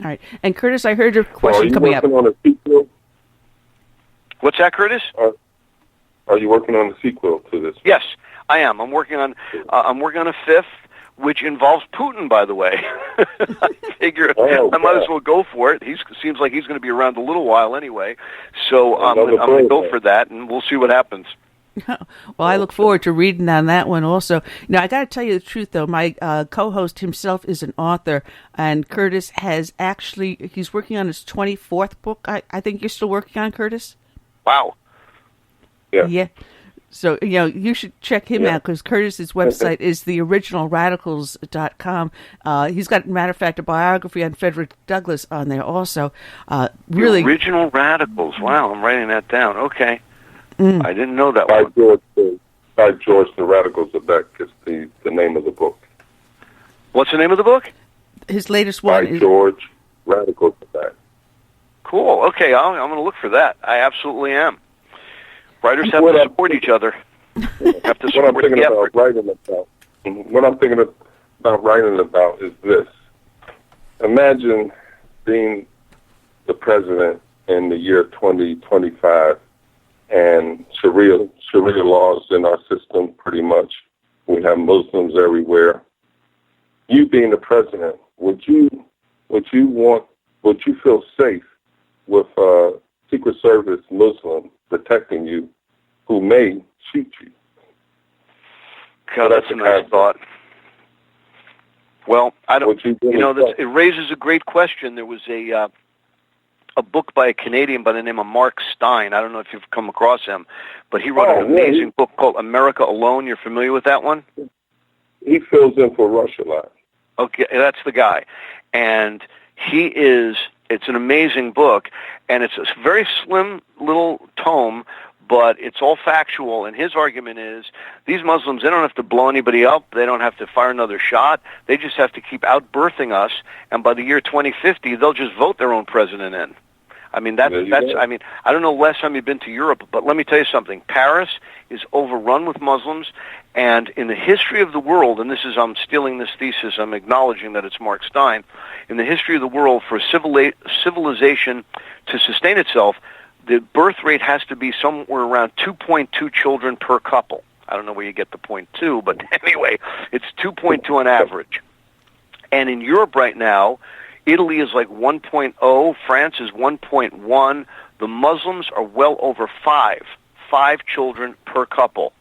All right. And, Curtis, I heard a question coming up. Are you working on a sequel? What's that, Curtis? Are you working on a sequel to this? Yes, I am. I'm working on a 5th, which involves Putin, by the way. I figure I might as well go for it. He seems like he's going to be around a little while anyway. So I'm going to go for that, and we'll see what happens. Well, I look forward to reading on that one also. Now, I got to tell you the truth, though. My co-host himself is an author, and Curtis he's working on his 24th book. I think you're still working on, Curtis? Wow. Yeah. So, you should check him out, because Curtis's website is theoriginalradicals.com. He's got, matter of fact, a biography on Frederick Douglass on there also. Really, The Original Radicals. Wow, I'm writing that down. Okay. I didn't know that one. By George, The Radicals of That is the name of the book. What's the name of the book? His latest one is George, Radicals of That. Cool. Okay, I'm going to look for that. I absolutely am. Writers have to support each other. Have to support the effort. What I'm thinking about writing about is this. Imagine being the president in the year 2025 and Sharia laws in our system pretty much. We have Muslims everywhere. You being the president, would you feel safe with Secret Service Muslim protecting you who may shoot you? God, that's a nice thought. Well, I don't. It raises a great question. There was a book by a Canadian by the name of Mark Stein. I don't know if you've come across him, but he wrote an amazing book called America Alone. You're familiar with that one? He fills in for Rush a lot. Okay, that's the guy. And it's an amazing book, and it's a very slim little tome, but it's all factual, and his argument is these Muslims, they don't have to blow anybody up, they don't have to fire another shot, they just have to keep outbirthing us, and by the year 2050, they'll just vote their own president in. I mean, I don't know last time you've been to Europe, but let me tell you something. Paris is overrun with Muslims, and in the history of the world, and I'm stealing this thesis, I'm acknowledging that it's Mark Stein, in the history of the world, for civilization to sustain itself, the birth rate has to be somewhere around 2.2 children per couple. I don't know where you get the 0.2, but anyway, it's 2.2 on average. And in Europe right now, Italy is like 1.0, France is 1.1. The Muslims are well over 5 children per couple.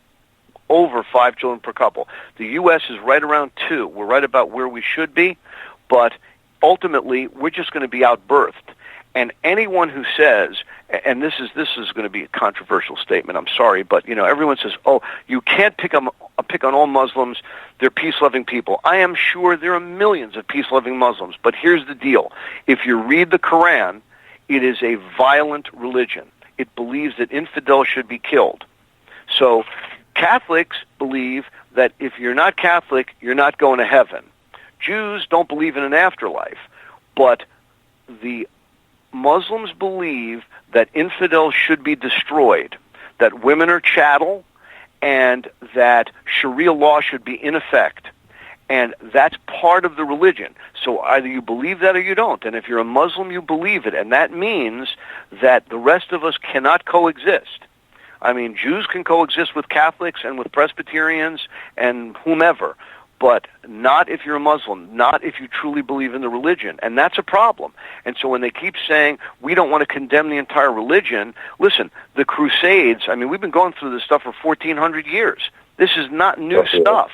Over 5 children per couple. The U.S. is right around 2. We're right about where we should be, but ultimately, we're just going to be outbirthed. And anyone who says, and this is going to be a controversial statement, I'm sorry, but everyone says, oh, you can't pick on all Muslims, they're peace-loving people. I am sure there are millions of peace-loving Muslims, but here's the deal. If you read the Quran, it is a violent religion. It believes that infidels should be killed. So Catholics believe that if you're not Catholic, you're not going to heaven. Jews don't believe in an afterlife, but the Muslims believe that infidels should be destroyed, that women are chattel, and that Sharia law should be in effect. And that's part of the religion. So either you believe that or you don't. And if you're a Muslim, you believe it. And that means that the rest of us cannot coexist. I mean, Jews can coexist with Catholics and with Presbyterians and whomever, but not if you're a Muslim, not if you truly believe in the religion. And that's a problem. And so when they keep saying, we don't want to condemn the entire religion, listen, the Crusades, I mean, we've been going through this stuff for 1,400 years. This is not new stuff.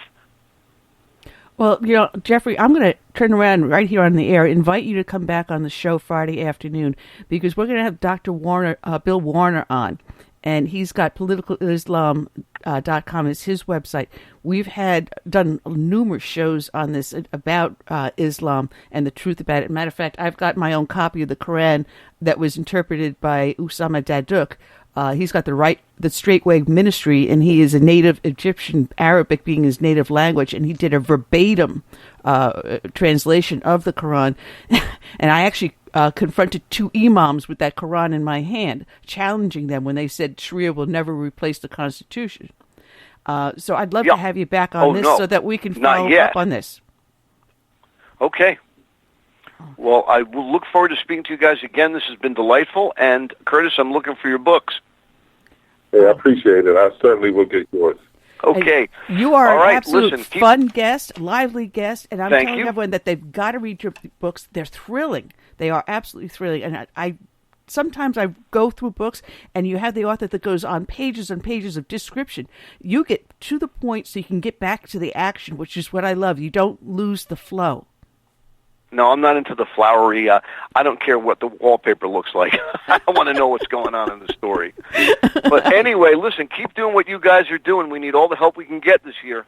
Well, Jeffrey, I'm going to turn around right here on the air, invite you to come back on the show Friday afternoon, because we're going to have Dr. Bill Warner on. And he's got politicalislam.com is his website. We've done numerous shows on this about Islam and the truth about it. Matter of fact, I've got my own copy of the Quran that was interpreted by Usama Daduk. He's got the Straight Way Ministry, and he is a native Egyptian, Arabic being his native language, and he did a verbatim translation of the Quran. And I actually confronted 2 imams with that Quran in my hand, challenging them when they said Sharia will never replace the Constitution. So I'd love to have you back on this so that we can follow up on this. Okay. Well, I will look forward to speaking to you guys again. This has been delightful. And, Curtis, I'm looking for your books. Yeah, I appreciate it. I certainly will get yours. Okay. You are an absolute fun guest, lively guest, and I'm telling everyone that they've got to read your books. They're thrilling. They are absolutely thrilling. And I sometimes I go through books, and you have the author that goes on pages and pages of description. You get to the point so you can get back to the action, which is what I love. You don't lose the flow. No, I'm not into the flowery, I don't care what the wallpaper looks like. I want to know what's going on in the story. But anyway, listen, keep doing what you guys are doing. We need all the help we can get this year.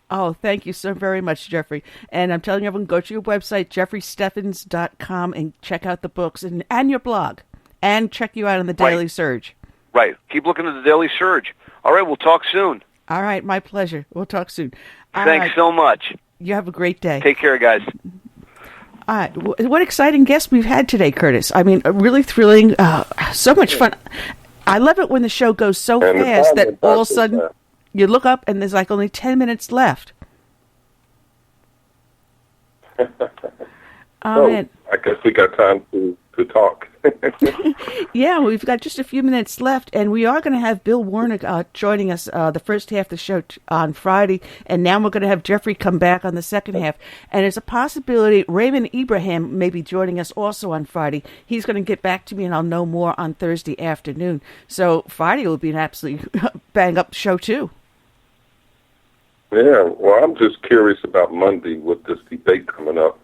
Oh, thank you so very much, Jeffrey. And I'm telling everyone, go to your website, jeffreysteffens.com, and check out the books and your blog. And check you out on the Daily Surge. Right. Keep looking at the Daily Surge. All right, we'll talk soon. All right, my pleasure. We'll talk soon. Thanks so much. You have a great day. Take care, guys. All right. What exciting guests we've had today, Curtis. I mean, really thrilling. So much fun. I love it when the show goes so fast that all of a sudden you look up and there's like only 10 minutes left. Man. I guess we got time to to talk. Yeah, we've got just a few minutes left, and we are going to have Bill Warner joining us the first half of the show on Friday, and now we're going to have Jeffrey come back on the second half. And there's a possibility Raymond Ibrahim may be joining us also on Friday. He's going to get back to me, and I'll know more on Thursday afternoon. So Friday will be an absolutely bang-up show, too. Yeah, well, I'm just curious about Monday with this debate coming up,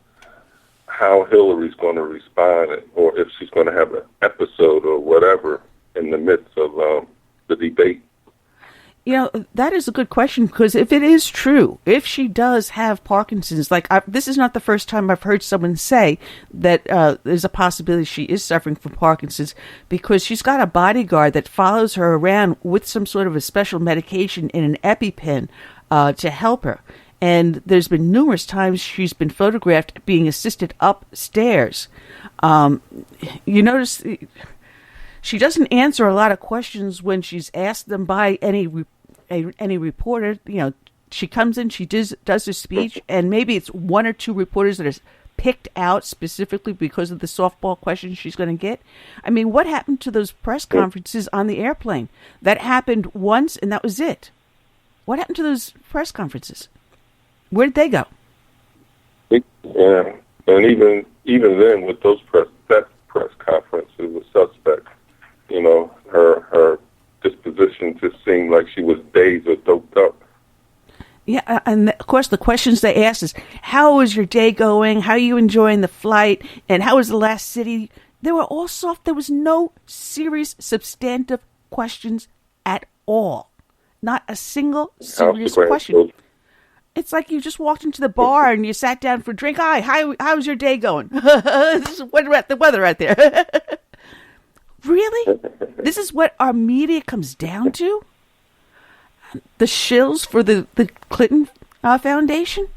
how Hillary's going to respond, or if she's going to have an episode or whatever in the midst of the debate. You know, that is a good question, because if it is true, if she does have Parkinson's, this is not the first time I've heard someone say that there's a possibility she is suffering from Parkinson's, because she's got a bodyguard that follows her around with some sort of a special medication in an EpiPen to help her. And there's been numerous times she's been photographed being assisted upstairs. You notice she doesn't answer a lot of questions when she's asked them by any reporter. You know, she comes in, she does her speech, and maybe it's one or two reporters that are picked out specifically because of the softball questions she's going to get. I mean, what happened to those press conferences on the airplane? That happened once, and that was it. What happened to those press conferences? Where did they go? Yeah, and even then, with that press conference, it was suspect. You know, her disposition just seemed like she was dazed or doped up. Yeah, and of course the questions they asked is, how was your day going? How are you enjoying the flight? And how was the last city? They were all soft. There was no serious, substantive questions at all. Not a single serious question. It's like you just walked into the bar and you sat down for a drink. Hi, how's your day going? This is the weather right there. Really? This is what our media comes down to? The shills for the Clinton Foundation?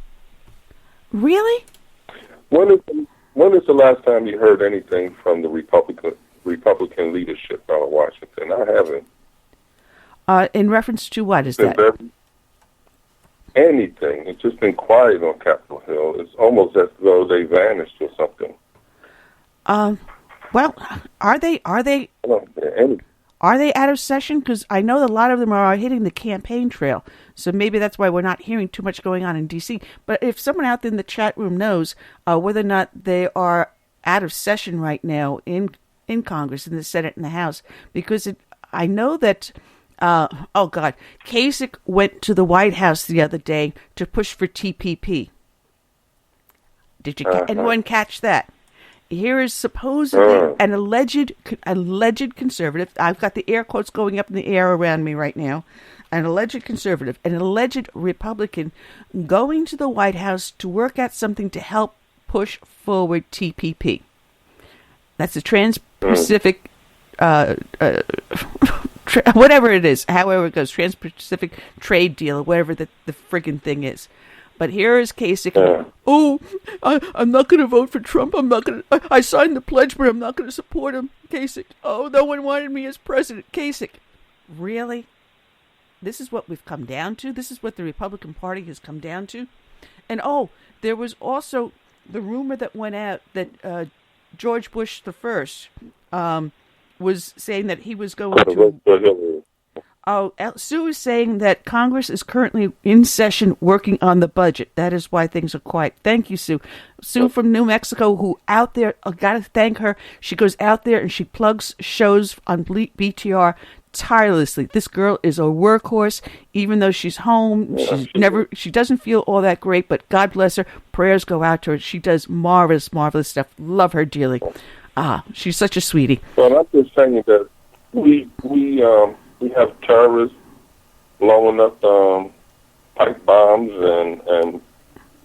Really? When is the last time you heard anything from the Republican leadership out of Washington? I haven't. In reference to what is that? Anything. It's just been quiet on Capitol Hill. It's almost as though they vanished or something. Well, are they out of session? Because I know a lot of them are hitting the campaign trail. So maybe that's why we're not hearing too much going on in D.C. But if someone out there in the chat room knows whether or not they are out of session right now in Congress, in the Senate and the House, because I know that... Kasich went to the White House the other day to push for TPP. Did anyone catch that? Here is supposedly an alleged conservative. I've got the air quotes going up in the air around me right now. An alleged conservative, an alleged Republican going to the White House to work out something to help push forward TPP. That's the Trans-Pacific whatever it is, however it goes, Trans-Pacific trade deal, whatever the friggin' thing is. But here is Kasich. I'm not going to vote for Trump. I signed the pledge, but I'm not going to support him. Kasich. Oh, no one wanted me as president. Kasich. Really? This is what we've come down to? This is what the Republican Party has come down to? And there was also the rumor that went out that George Bush the First was saying that he was going to... Sue is saying that Congress is currently in session working on the budget. That is why things are quiet. Thank you, Sue. Sue from New Mexico, who out there, I got to thank her. She goes out there and she plugs shows on BTR tirelessly. This girl is a workhorse, even though she's home. She doesn't feel all that great, but God bless her. Prayers go out to her. She does marvelous, marvelous stuff. Love her dearly. She's such a sweetie. Well, I'm just saying that we have terrorists blowing up pipe bombs and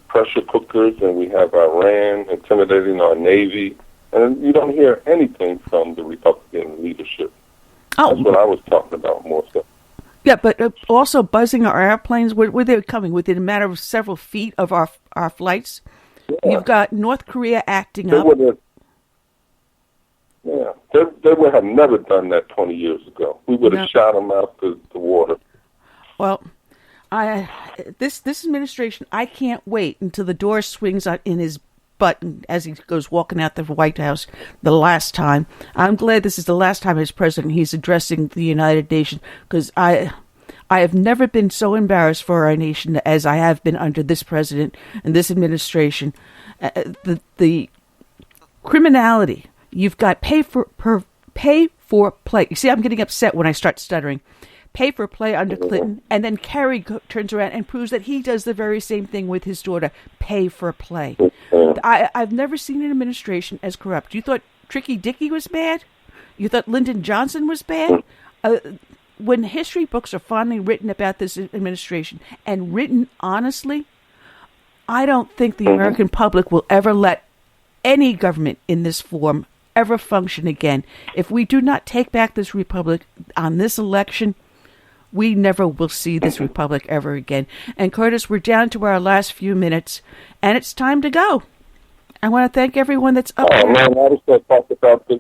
pressure cookers, and we have Iran intimidating our Navy, and you don't hear anything from the Republican leadership. That's what I was talking about more so. Yeah, but also buzzing our airplanes, where they're coming within a matter of several feet of our flights. Yeah. You've got North Korea acting up. They would have never done that 20 years ago. We would have shot them out the water. Well, this administration, I can't wait until the door swings out in his button as he goes walking out the White House the last time. I'm glad this is the last time as president he's addressing the United Nations, because I have never been so embarrassed for our nation as I have been under this president and this administration. The criminality, you've got pay for play. You see, I'm getting upset when I start stuttering. Pay for play under Clinton, and then Kerry turns around and proves that he does the very same thing with his daughter. Pay for play. I've never seen an administration as corrupt. You thought Tricky Dicky was bad? You thought Lyndon Johnson was bad? When history books are finally written about this administration, and written honestly, I don't think the American public will ever let any government in this form ever function again. If we do not take back this republic on this election, we never will see this republic ever again. And Curtis, we're down to our last few minutes, and it's time to go. I want to thank everyone that's up there. Man, I was going to talk about this,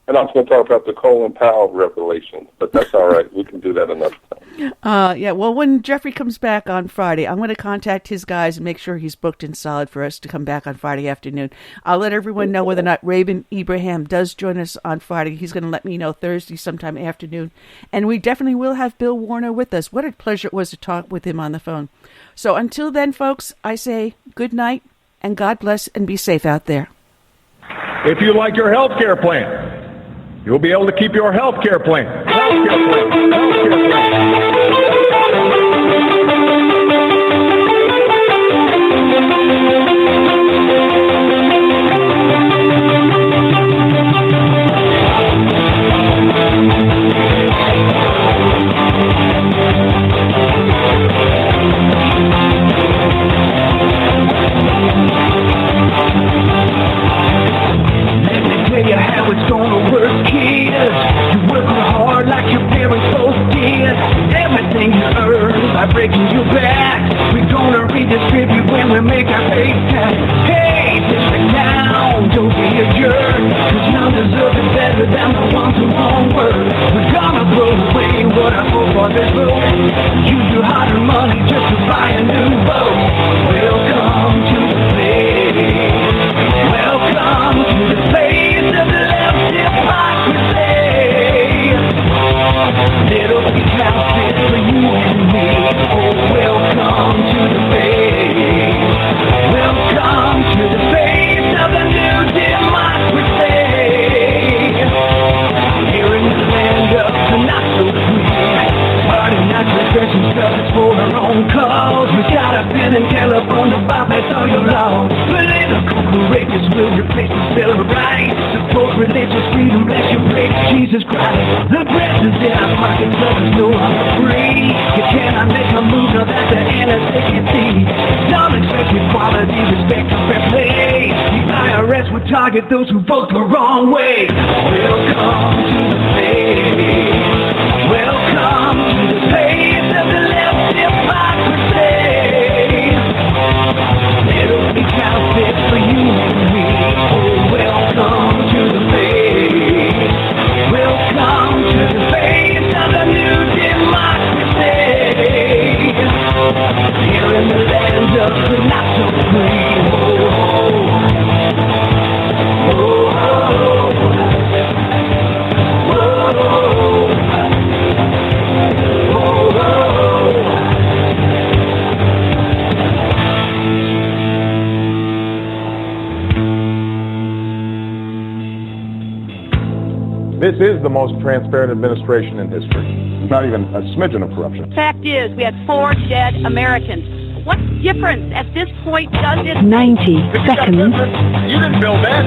and I was going to talk about the Colin Powell revelations, but that's all right. We can do that another time. Yeah, well, when Jeffrey comes back on Friday, I'm going to contact his guys and make sure he's booked and solid for us to come back on Friday afternoon. I'll let everyone know whether or not Rabin Ibrahim does join us on Friday. He's going to let me know Thursday sometime afternoon. And we definitely will have Bill Warner with us. What a pleasure it was to talk with him on the phone. So until then, folks, I say good night and God bless and be safe out there. If you like your health care plan, you'll be able to keep your health care plan. Health care plan. Health care plan. It's gonna work, kid. You're working hard like your parents both did. Everything you earn by breaking your back, we're gonna redistribute when we make our pay tax. Hey, district town, don't be a jerk, 'cause none deserve it better than the ones who won't work. We're gonna throw away what I hope for this vote. Use your hard-earned money just to buy a new boat. Welcome to the place. Welcome to the place of the left hypocrisy. Little piece outfit for you and me. Oh, welcome to the face. Welcome to the face of the new democracy. Here in the land of the not so free. Party not restricting stuff is for our own cause. We got a pen and telephone to bypass all your laws. Political courageous will replace the Bill of Rights. Support religious freedom, bless you, praise Jesus Christ. The presence in our pockets, others know I'm free. You cannot make a move, now that the NSA can see. Don't expect equality, respect, and fair play. The IRS will target those who vote the wrong way. Welcome to the face. Welcome to the face of the left hypocrisy. It'll be counted for you and me. Oh, welcome to the face. Welcome to the face of the new democracy. Here in the land of the not so free. This is the most transparent administration in history. Not even a smidgen of corruption. Fact is, we had 4 dead Americans. What difference at this point does it 90 seconds. You didn't build that.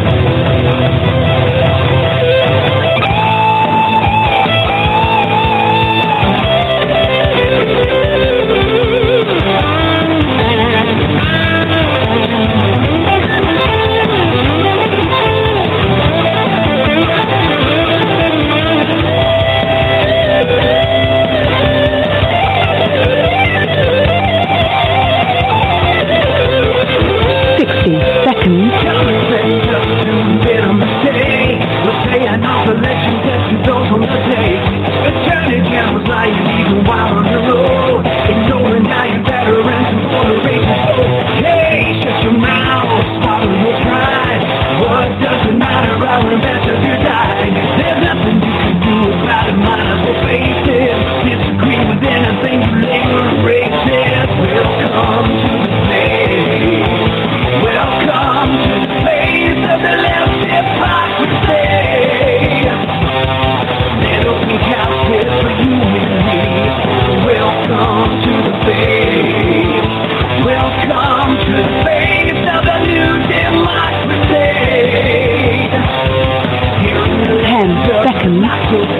Seconds. not so